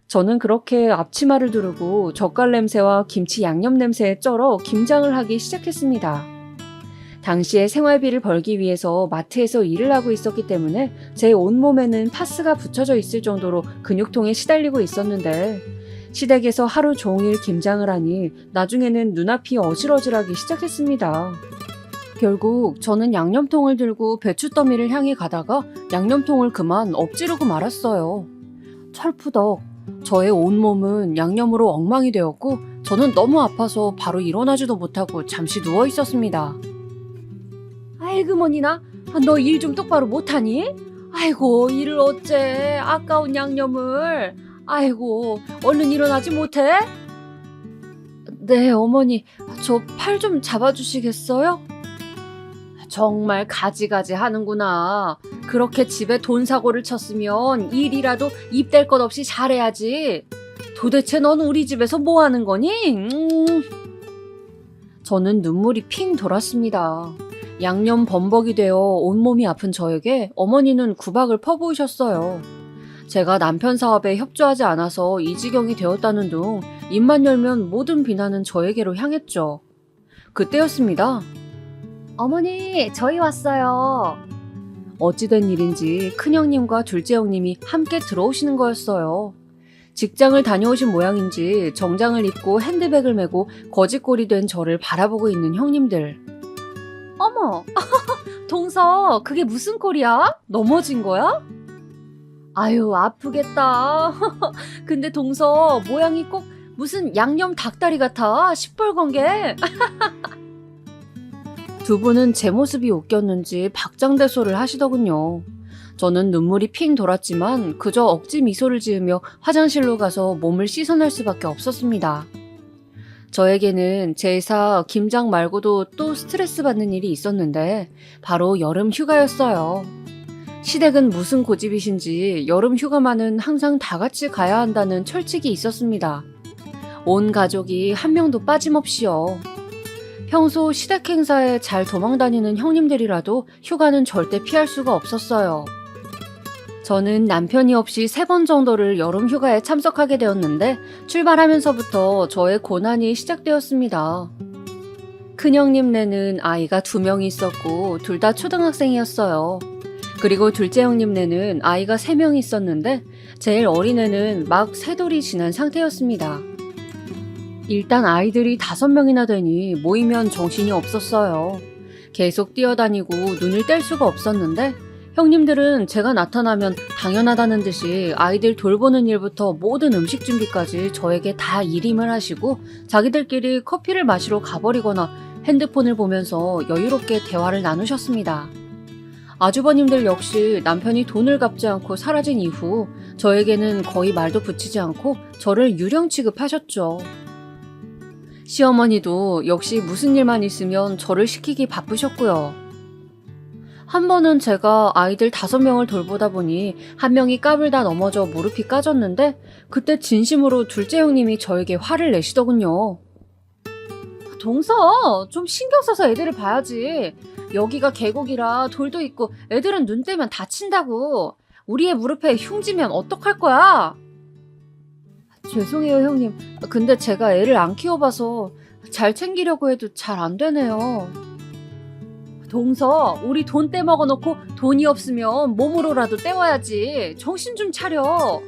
B: 저는 그렇게 앞치마를 두르고 젓갈 냄새와 김치 양념 냄새에 쩔어 김장을 하기 시작했습니다. 당시에 생활비를 벌기 위해서 마트에서 일을 하고 있었기 때문에 제 온몸에는 파스가 붙여져 있을 정도로 근육통에 시달리고 있었는데 시댁에서 하루 종일 김장을 하니 나중에는 눈앞이 어질어질하기 시작했습니다. 결국 저는 양념통을 들고 배추더미를 향해 가다가 양념통을 그만 엎지르고 말았어요. 철푸덕 저의 온몸은 양념으로 엉망이 되었고 저는 너무 아파서 바로 일어나지도 못하고 잠시 누워 있었습니다. 아이고 뭐니나 너 일 좀 똑바로 못하니? 아이고 일을 어째 아까운 양념을. 아이고 얼른 일어나지 못해? 네 어머니 저 팔 좀 잡아주시겠어요? 정말 가지가지 하는구나. 그렇게 집에 돈 사고를 쳤으면 일이라도 입댈 것 없이 잘해야지. 도대체 넌 우리 집에서 뭐 하는 거니? 저는 눈물이 핑 돌았습니다. 양념 범벅이 되어 온몸이 아픈 저에게 어머니는 구박을 퍼부으셨어요. 제가 남편 사업에 협조하지 않아서 이 지경이 되었다는 둥 입만 열면 모든 비난은 저에게로 향했죠. 그때였습니다. 어머니, 저희 왔어요. 어찌된 일인지 큰형님과 둘째 형님이 함께 들어오시는 거였어요. 직장을 다녀오신 모양인지 정장을 입고 핸드백을 메고 거짓골이 된 저를 바라보고 있는 형님들. 어머, 동서, 그게 무슨 꼴이야? 넘어진 거야? 아유, 아프겠다. 근데 동서, 모양이 꼭 무슨 양념 닭다리 같아. 시뻘건 게. 두 분은 제 모습이 웃겼는지 박장대소를 하시더군요. 저는 눈물이 핑 돌았지만 그저 억지 미소를 지으며 화장실로 가서 몸을 씻어낼 수밖에 없었습니다. 저에게는 제 회사 김장 말고도 또 스트레스 받는 일이 있었는데 바로 여름 휴가였어요. 시댁은 무슨 고집이신지 여름 휴가만은 항상 다 같이 가야 한다는 철칙이 있었습니다. 온 가족이 한 명도 빠짐없이요. 평소 시댁 행사에 잘 도망다니는 형님들이라도 휴가는 절대 피할 수가 없었어요. 저는 남편이 없이 3번 정도를 여름 휴가에 참석하게 되었는데 출발하면서부터 저의 고난이 시작되었습니다. 큰형님네는 아이가 2명이 있었고 둘 다 초등학생이었어요. 그리고 둘째 형님네는 아이가 3명이 있었는데 제일 어린애는 막 3돌이 지난 상태였습니다. 일단 아이들이 5명이나 되니 모이면 정신이 없었어요. 계속 뛰어다니고 눈을 뗄 수가 없었는데 형님들은 제가 나타나면 당연하다는 듯이 아이들 돌보는 일부터 모든 음식 준비까지 저에게 다 일임을 하시고 자기들끼리 커피를 마시러 가버리거나 핸드폰을 보면서 여유롭게 대화를 나누셨습니다. 아주버님들 역시 남편이 돈을 갚지 않고 사라진 이후 저에게는 거의 말도 붙이지 않고 저를 유령 취급하셨죠. 시어머니도 역시 무슨 일만 있으면 저를 시키기 바쁘셨고요. 한 번은 제가 아이들 5명을 돌보다 보니 한 명이 까불다 넘어져 무릎이 까졌는데 그때 진심으로 둘째 형님이 저에게 화를 내시더군요. 동서, 좀 신경 써서 애들을 봐야지. 여기가 계곡이라 돌도 있고 애들은 눈 떼면 다친다고. 우리 애 무릎에 흉지면 어떡할 거야? 죄송해요, 형님. 근데 제가 애를 안 키워봐서 잘 챙기려고 해도 잘 안 되네요. 동서, 우리 돈 떼먹어놓고 돈이 없으면 몸으로라도 때워야지. 정신 좀 차려.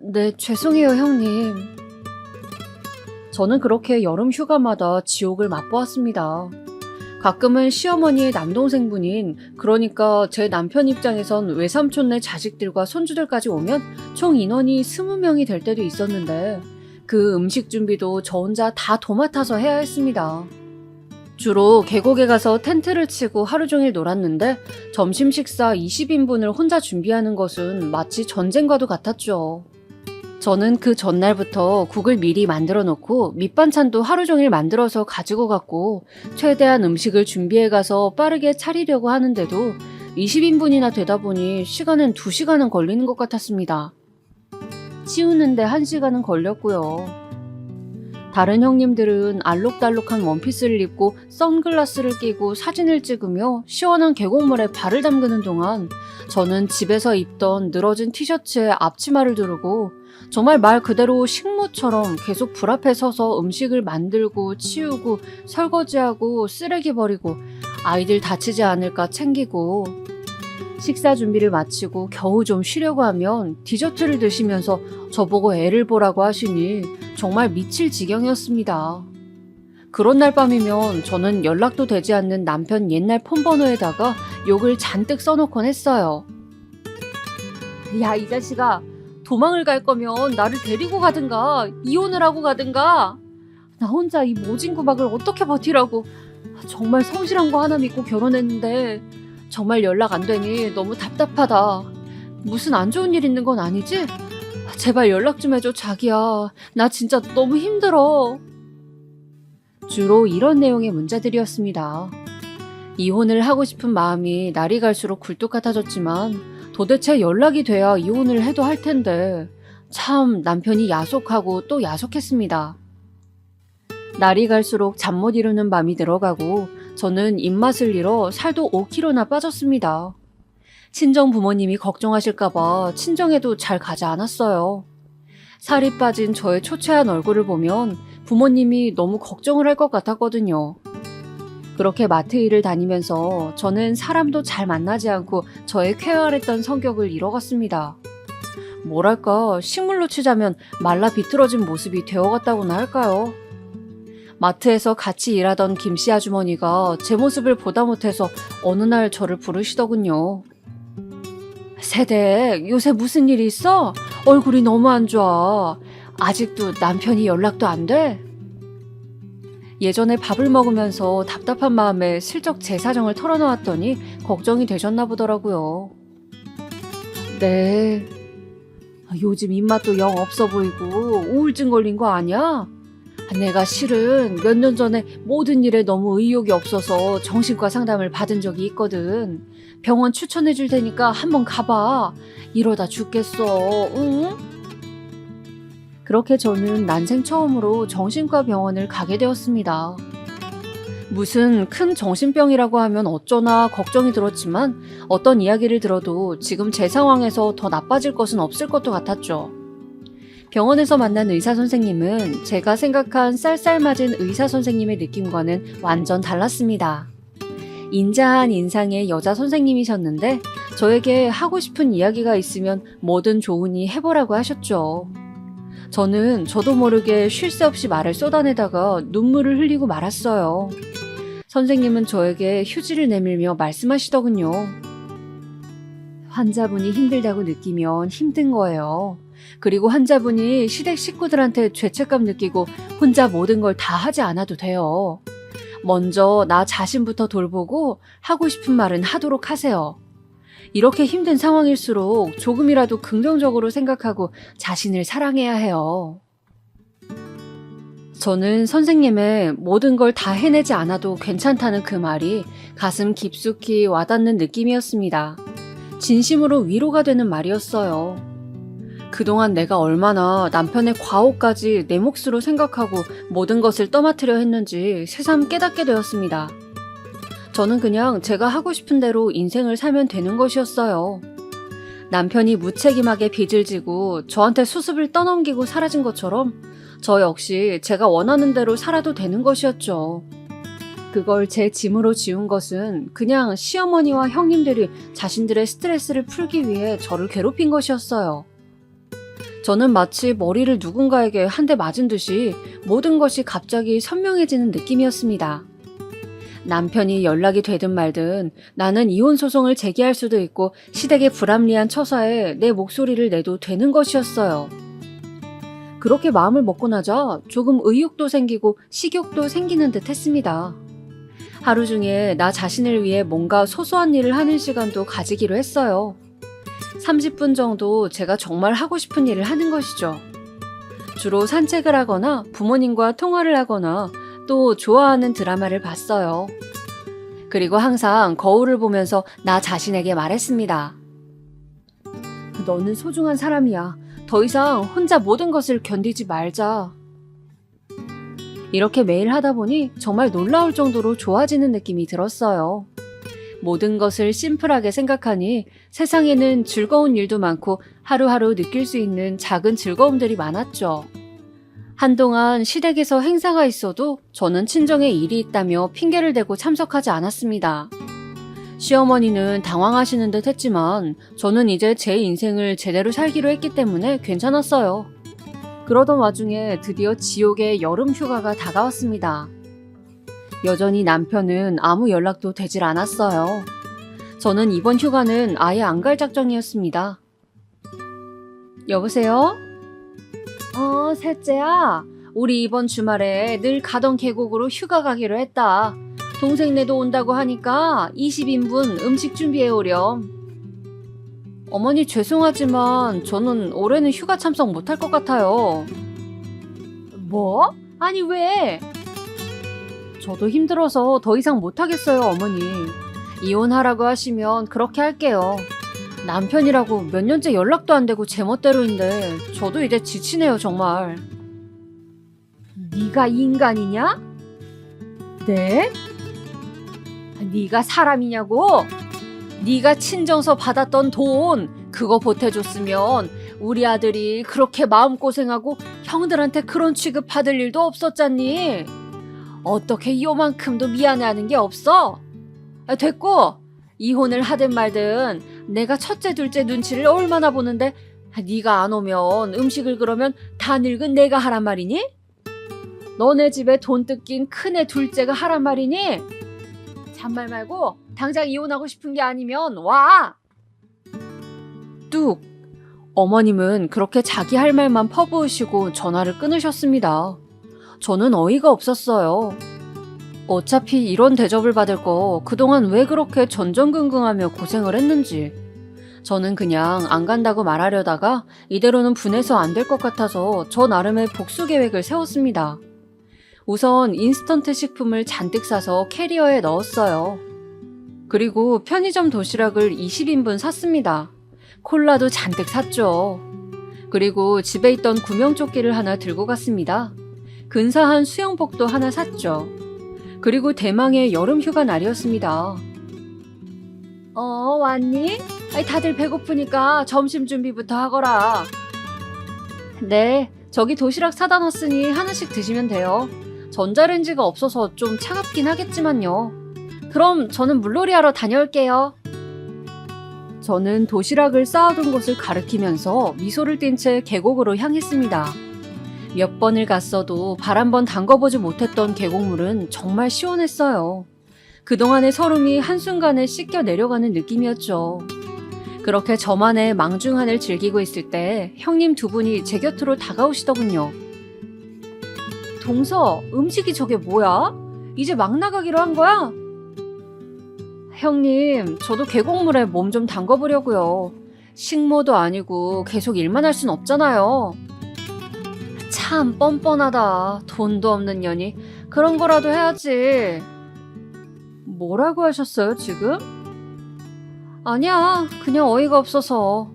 B: 네, 죄송해요, 형님. 저는 그렇게 여름 휴가마다 지옥을 맛보았습니다. 가끔은 시어머니의 남동생분인, 그러니까 제 남편 입장에선 외삼촌네 자식들과 손주들까지 오면 총 인원이 20명이 될 때도 있었는데 그 음식 준비도 저 혼자 다 도맡아서 해야 했습니다. 주로 계곡에 가서 텐트를 치고 하루 종일 놀았는데 점심 식사 20인분을 혼자 준비하는 것은 마치 전쟁과도 같았죠. 저는 그 전날부터 국을 미리 만들어 놓고 밑반찬도 하루 종일 만들어서 가지고 갔고 최대한 음식을 준비해 가서 빠르게 차리려고 하는데도 20인분이나 되다 보니 시간은 2시간은 걸리는 것 같았습니다. 치우는데 1시간은 걸렸고요. 다른 형님들은 알록달록한 원피스를 입고 선글라스를 끼고 사진을 찍으며 시원한 계곡물에 발을 담그는 동안 저는 집에서 입던 늘어진 티셔츠에 앞치마를 두르고 정말 말 그대로 식모처럼 계속 불 앞에 서서 음식을 만들고 치우고 설거지하고 쓰레기 버리고 아이들 다치지 않을까 챙기고 식사 준비를 마치고 겨우 좀 쉬려고 하면 디저트를 드시면서 저보고 애를 보라고 하시니 정말 미칠 지경이었습니다. 그런 날 밤이면 저는 연락도 되지 않는 남편 옛날 폰번호에다가 욕을 잔뜩 써놓곤 했어요. 야, 이 자식아, 도망을 갈 거면 나를 데리고 가든가 이혼을 하고 가든가. 나 혼자 이 모진 구박을 어떻게 버티라고. 정말 성실한 거 하나 믿고 결혼했는데 정말 연락 안 되니 너무 답답하다. 무슨 안 좋은 일 있는 건 아니지? 제발 연락 좀 해줘, 자기야. 나 진짜 너무 힘들어. 주로 이런 내용의 문자들이었습니다. 이혼을 하고 싶은 마음이 날이 갈수록 굴뚝 같아졌지만 도대체 연락이 돼야 이혼을 해도 할 텐데 참 남편이 야속하고 또 야속했습니다. 날이 갈수록 잠 못 이루는 밤이 들어가고 저는 입맛을 잃어 살도 5kg나 빠졌습니다. 친정 부모님이 걱정하실까봐 친정에도 잘 가지 않았어요. 살이 빠진 저의 초췌한 얼굴을 보면 부모님이 너무 걱정을 할 것 같았거든요. 그렇게 마트 일을 다니면서 저는 사람도 잘 만나지 않고 저의 쾌활했던 성격을 잃어갔습니다. 뭐랄까, 식물로 치자면 말라 비틀어진 모습이 되어갔다고나 할까요? 마트에서 같이 일하던 김씨 아주머니가 제 모습을 보다 못해서 어느 날 저를 부르시더군요. 세댁, 요새 무슨 일이 있어? 얼굴이 너무 안 좋아. 아직도 남편이 연락도 안 돼? 예전에 밥을 먹으면서 답답한 마음에 슬쩍 제 사정을 털어놓았더니 걱정이 되셨나 보더라고요. 네. 요즘 입맛도 영 없어 보이고 우울증 걸린 거 아니야? 내가 실은 몇 년 전에 모든 일에 너무 의욕이 없어서 정신과 상담을 받은 적이 있거든. 병원 추천해 줄 테니까 한번 가봐. 이러다 죽겠어. 응? 그렇게 저는 난생 처음으로 정신과 병원을 가게 되었습니다. 무슨 큰 정신병이라고 하면 어쩌나 걱정이 들었지만 어떤 이야기를 들어도 지금 제 상황에서 더 나빠질 것은 없을 것도 같았죠. 병원에서 만난 의사 선생님은 제가 생각한 쌀쌀맞은 의사 선생님의 느낌과는 완전 달랐습니다. 인자한 인상의 여자 선생님이셨는데 저에게 하고 싶은 이야기가 있으면 뭐든 좋으니 해보라고 하셨죠. 저는 저도 모르게 쉴 새 없이 말을 쏟아내다가 눈물을 흘리고 말았어요. 선생님은 저에게 휴지를 내밀며 말씀하시더군요. 환자분이 힘들다고 느끼면 힘든 거예요. 그리고 환자분이 시댁 식구들한테 죄책감 느끼고 혼자 모든 걸 다 하지 않아도 돼요. 먼저 나 자신부터 돌보고 하고 싶은 말은 하도록 하세요. 이렇게 힘든 상황일수록 조금이라도 긍정적으로 생각하고 자신을 사랑해야 해요. 저는 선생님의 모든 걸 다 해내지 않아도 괜찮다는 그 말이 가슴 깊숙이 와닿는 느낌이었습니다. 진심으로 위로가 되는 말이었어요. 그동안 내가 얼마나 남편의 과오까지 내 몫으로 생각하고 모든 것을 떠맡으려 했는지 새삼 깨닫게 되었습니다. 저는 그냥 제가 하고 싶은 대로 인생을 살면 되는 것이었어요. 남편이 무책임하게 빚을 지고 저한테 수습을 떠넘기고 사라진 것처럼 저 역시 제가 원하는 대로 살아도 되는 것이었죠. 그걸 제 짐으로 지운 것은 그냥 시어머니와 형님들이 자신들의 스트레스를 풀기 위해 저를 괴롭힌 것이었어요. 저는 마치 머리를 누군가에게 한 대 맞은 듯이 모든 것이 갑자기 선명해지는 느낌이었습니다. 남편이 연락이 되든 말든 나는 이혼 소송을 제기할 수도 있고 시댁의 불합리한 처사에 내 목소리를 내도 되는 것이었어요. 그렇게 마음을 먹고 나자 조금 의욕도 생기고 식욕도 생기는 듯 했습니다. 하루 중에 나 자신을 위해 뭔가 소소한 일을 하는 시간도 가지기로 했어요. 30분 정도 제가 정말 하고 싶은 일을 하는 것이죠. 주로 산책을 하거나 부모님과 통화를 하거나 또 좋아하는 드라마를 봤어요. 그리고 항상 거울을 보면서 나 자신에게 말했습니다. 너는 소중한 사람이야. 더 이상 혼자 모든 것을 견디지 말자. 이렇게 매일 하다 보니 정말 놀라울 정도로 좋아지는 느낌이 들었어요. 모든 것을 심플하게 생각하니 세상에는 즐거운 일도 많고 하루하루 느낄 수 있는 작은 즐거움들이 많았죠. 한동안 시댁에서 행사가 있어도 저는 친정에 일이 있다며 핑계를 대고 참석하지 않았습니다. 시어머니는 당황하시는 듯 했지만 저는 이제 제 인생을 제대로 살기로 했기 때문에 괜찮았어요. 그러던 와중에 드디어 지옥의 여름 휴가가 다가왔습니다. 여전히 남편은 아무 연락도 되질 않았어요. 저는 이번 휴가는 아예 안 갈 작정이었습니다. 여보세요? 셋째야. 우리 이번 주말에 늘 가던 계곡으로 휴가 가기로 했다. 동생네도 온다고 하니까 20인분 음식 준비해 오렴. 어머니 죄송하지만 저는 올해는 휴가 참석 못할 것 같아요. 뭐? 아니 왜? 저도 힘들어서 더 이상 못하겠어요, 어머니. 이혼하라고 하시면 그렇게 할게요. 남편이라고 몇 년째 연락도 안 되고 제멋대로인데 저도 이제 지치네요, 정말. 네가 인간이냐? 네? 네가 사람이냐고? 네가 친정서 받았던 돈 그거 보태줬으면 우리 아들이 그렇게 마음고생하고 형들한테 그런 취급 받을 일도 없었잖니. 어떻게 요만큼도 미안해하는 게 없어? 됐고, 이혼을 하든 말든 내가 첫째 둘째 눈치를 얼마나 보는데 네가 안 오면 음식을 그러면 다 늙은 내가 하란 말이니? 너네 집에 돈 뜯긴 큰애 둘째가 하란 말이니? 잔말 말고 당장 이혼하고 싶은 게 아니면 와! 뚝! 어머님은 그렇게 자기 할 말만 퍼부으시고 전화를 끊으셨습니다. 저는 어이가 없었어요. 어차피 이런 대접을 받을 거 그동안 왜 그렇게 전전긍긍하며 고생을 했는지. 저는 그냥 안 간다고 말하려다가 이대로는 분해서 안 될 것 같아서 저 나름의 복수 계획을 세웠습니다. 우선 인스턴트 식품을 잔뜩 사서 캐리어에 넣었어요. 그리고 편의점 도시락을 20인분 샀습니다. 콜라도 잔뜩 샀죠. 그리고 집에 있던 구명조끼를 하나 들고 갔습니다. 근사한 수영복도 하나 샀죠. 그리고 대망의 여름 휴가 날이었습니다. 왔니? 다들 배고프니까 점심 준비부터 하거라. 네, 저기 도시락 사다 놨으니 하나씩 드시면 돼요. 전자레인지가 없어서 좀 차갑긴 하겠지만요. 그럼 저는 물놀이 하러 다녀올게요. 저는 도시락을 쌓아둔 곳을 가리키면서 미소를 띤 채 계곡으로 향했습니다. 몇 번을 갔어도 발 한 번 담궈보지 못했던 계곡물은 정말 시원했어요. 그동안의 서름이 한순간에 씻겨 내려가는 느낌이었죠. 그렇게 저만의 망중한을 즐기고 있을 때 형님 두 분이 제 곁으로 다가오시더군요. 동서, 음식이 저게 뭐야? 이제 막 나가기로 한 거야? 형님, 저도 계곡물에 몸 좀 담궈보려고요. 식모도 아니고 계속 일만 할 순 없잖아요. 참 뻔뻔하다. 돈도 없는 년이 그런 거라도 해야지. 뭐라고 하셨어요, 지금? 아니야, 그냥 어이가 없어서.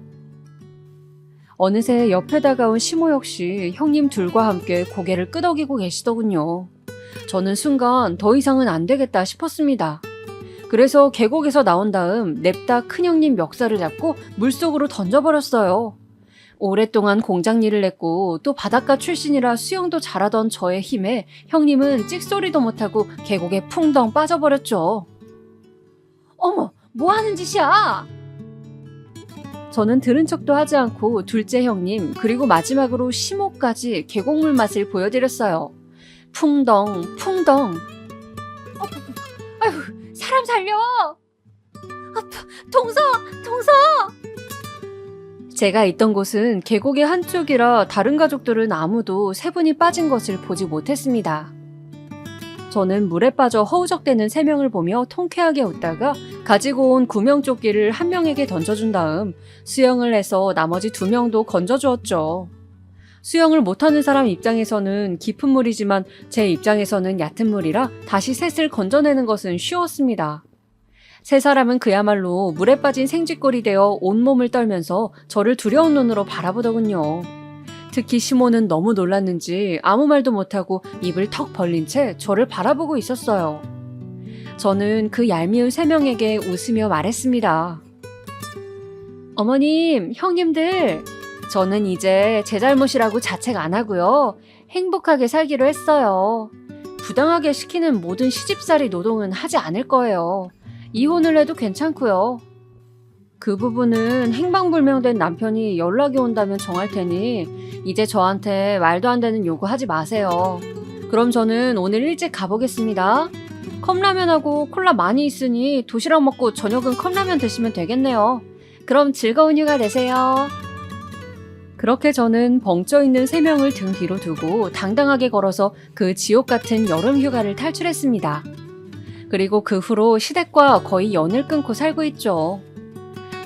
B: 어느새 옆에 다가온 시모 역시 형님 둘과 함께 고개를 끄덕이고 계시더군요. 저는 순간 더 이상은 안 되겠다 싶었습니다. 그래서 계곡에서 나온 다음 냅다 큰형님 멱살을 잡고 물속으로 던져버렸어요. 오랫동안 공장 일을 했고 또 바닷가 출신이라 수영도 잘하던 저의 힘에 형님은 찍소리도 못하고 계곡에 풍덩 빠져버렸죠. 어머, 뭐 하는 짓이야? 저는 들은 척도 하지 않고 둘째 형님 그리고 마지막으로 시모까지 계곡물 맛을 보여드렸어요. 풍덩 풍덩. 아휴, 사람 살려! 동서! 제가 있던 곳은 계곡의 한쪽이라 다른 가족들은 아무도 세 분이 빠진 것을 보지 못했습니다. 저는 물에 빠져 허우적대는 세 명을 보며 통쾌하게 웃다가 가지고 온 구명조끼를 한 명에게 던져준 다음 수영을 해서 나머지 두 명도 건져주었죠. 수영을 못하는 사람 입장에서는 깊은 물이지만 제 입장에서는 얕은 물이라 다시 셋을 건져내는 것은 쉬웠습니다. 세 사람은 그야말로 물에 빠진 생쥐꼴이 되어 온몸을 떨면서 저를 두려운 눈으로 바라보더군요. 특히 시모는 너무 놀랐는지 아무 말도 못하고 입을 턱 벌린 채 저를 바라보고 있었어요. 저는 그 얄미운 세 명에게 웃으며 말했습니다. 어머님, 형님들, 저는 이제 제 잘못이라고 자책 안 하고요. 행복하게 살기로 했어요. 부당하게 시키는 모든 시집살이 노동은 하지 않을 거예요. 이혼을 해도 괜찮고요. 그 부분은 행방불명된 남편이 연락이 온다면 정할 테니 이제 저한테 말도 안 되는 요구하지 마세요. 그럼 저는 오늘 일찍 가보겠습니다. 컵라면하고 콜라 많이 있으니 도시락 먹고 저녁은 컵라면 드시면 되겠네요. 그럼 즐거운 휴가 되세요. 그렇게 저는 벙쪄있는 세 명을 등 뒤로 두고 당당하게 걸어서 그 지옥 같은 여름 휴가를 탈출했습니다. 그리고 그 후로 시댁과 거의 연을 끊고 살고 있죠.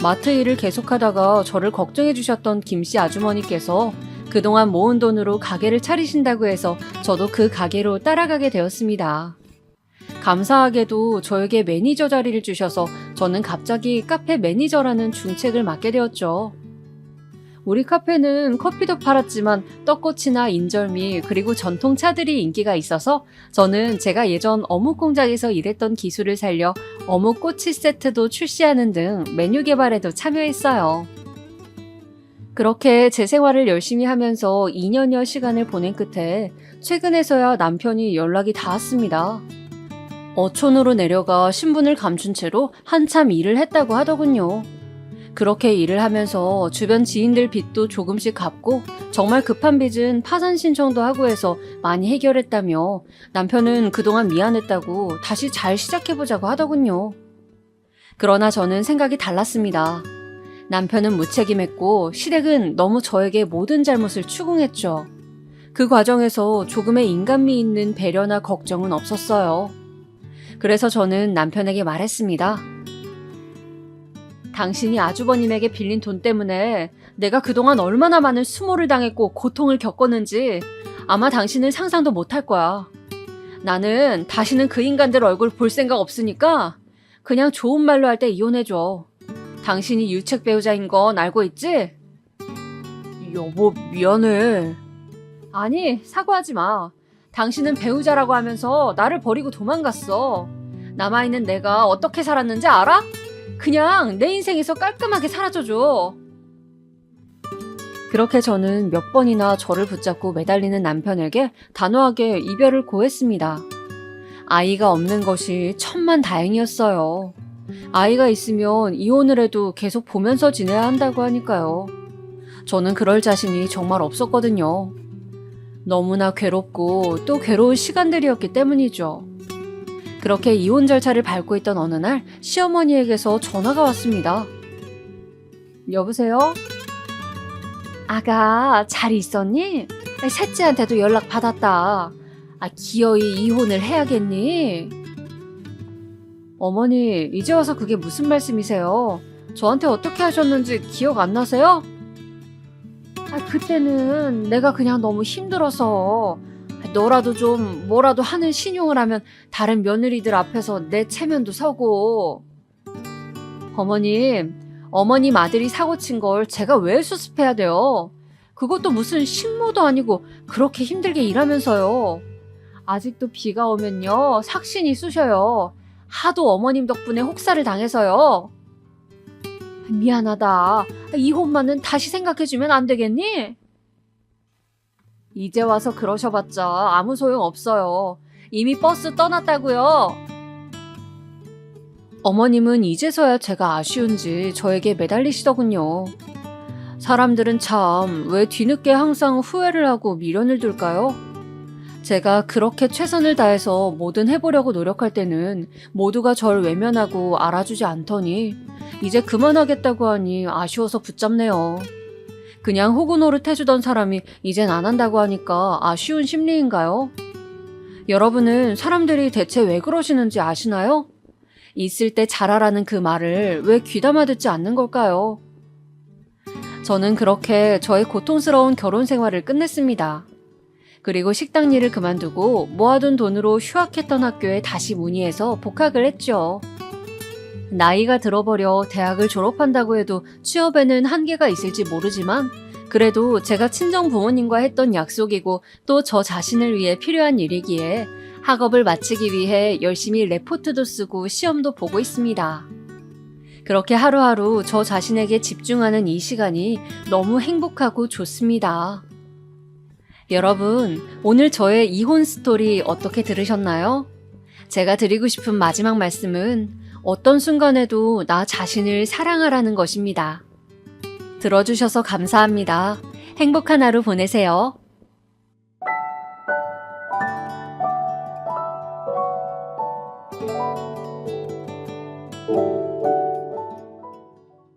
B: 마트 일을 계속하다가 저를 걱정해 주셨던 김씨 아주머니께서 그동안 모은 돈으로 가게를 차리신다고 해서 저도 그 가게로 따라가게 되었습니다. 감사하게도 저에게 매니저 자리를 주셔서 저는 갑자기 카페 매니저라는 중책을 맡게 되었죠. 우리 카페는 커피도 팔았지만 떡꼬치나 인절미 그리고 전통차들이 인기가 있어서 저는 제가 예전 어묵 공장에서 일했던 기술을 살려 어묵 꼬치 세트도 출시하는 등 메뉴 개발에도 참여했어요. 그렇게 제 생활을 열심히 하면서 2년여 시간을 보낸 끝에 최근에서야 남편이 연락이 닿았습니다. 어촌으로 내려가 신분을 감춘 채로 한참 일을 했다고 하더군요. 그렇게 일을 하면서 주변 지인들 빚도 조금씩 갚고 정말 급한 빚은 파산 신청도 하고 해서 많이 해결했다며 남편은 그동안 미안했다고 다시 잘 시작해보자고 하더군요. 그러나 저는 생각이 달랐습니다. 남편은 무책임했고 시댁은 너무 저에게 모든 잘못을 추궁했죠. 그 과정에서 조금의 인간미 있는 배려나 걱정은 없었어요. 그래서 저는 남편에게 말했습니다. 당신이 아주버님에게 빌린 돈 때문에 내가 그동안 얼마나 많은 수모를 당했고 고통을 겪었는지 아마 당신은 상상도 못할 거야. 나는 다시는 그 인간들 얼굴 볼 생각 없으니까 그냥 좋은 말로 할 때 이혼해줘. 당신이 유책 배우자인 건 알고 있지? 여보, 미안해. 아니, 사과하지 마. 당신은 배우자라고 하면서 나를 버리고 도망갔어. 남아있는 내가 어떻게 살았는지 알아? 그냥 내 인생에서 깔끔하게 사라져줘. 그렇게 저는 몇 번이나 저를 붙잡고 매달리는 남편에게 단호하게 이별을 고했습니다. 아이가 없는 것이 천만 다행이었어요. 아이가 있으면 이혼을 해도 계속 보면서 지내야 한다고 하니까요. 저는 그럴 자신이 정말 없었거든요. 너무나 괴롭고 또 괴로운 시간들이었기 때문이죠. 그렇게 이혼 절차를 밟고 있던 어느 날 시어머니에게서 전화가 왔습니다. 여보세요? 아가, 잘 있었니? 셋째한테도 연락 받았다. 기어이 이혼을 해야겠니? 어머니, 이제 와서 그게 무슨 말씀이세요? 저한테 어떻게 하셨는지 기억 안 나세요? 그때는 내가 그냥 너무 힘들어서 너라도 좀 뭐라도 하는 신용을 하면 다른 며느리들 앞에서 내 체면도 서고. 어머님 아들이 사고 친 걸 제가 왜 수습해야 돼요? 그것도 무슨 식모도 아니고 그렇게 힘들게 일하면서요. 아직도 비가 오면요 삭신이 쑤셔요. 하도 어머님 덕분에 혹사를 당해서요. 미안하다. 이혼만은 다시 생각해주면 안 되겠니? 이제 와서 그러셔봤자 아무 소용 없어요. 이미 버스 떠났다고요. 어머님은 이제서야 제가 아쉬운지 저에게 매달리시더군요. 사람들은 참 왜 뒤늦게 항상 후회를 하고 미련을 둘까요? 제가 그렇게 최선을 다해서 뭐든 해보려고 노력할 때는 모두가 절 외면하고 알아주지 않더니 이제 그만하겠다고 하니 아쉬워서 붙잡네요. 그냥 호구 노릇 해주던 사람이 이젠 안 한다고 하니까 아쉬운 심리인가요? 여러분은 사람들이 대체 왜 그러시는지 아시나요? 있을 때 잘하라는 그 말을 왜 귀담아 듣지 않는 걸까요? 저는 그렇게 저의 고통스러운 결혼 생활을 끝냈습니다. 그리고 식당 일을 그만두고 모아둔 돈으로 휴학했던 학교에 다시 문의해서 복학을 했죠. 나이가 들어버려 대학을 졸업한다고 해도 취업에는 한계가 있을지 모르지만 그래도 제가 친정 부모님과 했던 약속이고 또 저 자신을 위해 필요한 일이기에 학업을 마치기 위해 열심히 레포트도 쓰고 시험도 보고 있습니다. 그렇게 하루하루 저 자신에게 집중하는 이 시간이 너무 행복하고 좋습니다. 여러분, 오늘 저의 이혼 스토리 어떻게 들으셨나요? 제가 드리고 싶은 마지막 말씀은 어떤 순간에도 나 자신을 사랑하라는 것입니다. 들어주셔서 감사합니다. 행복한 하루 보내세요.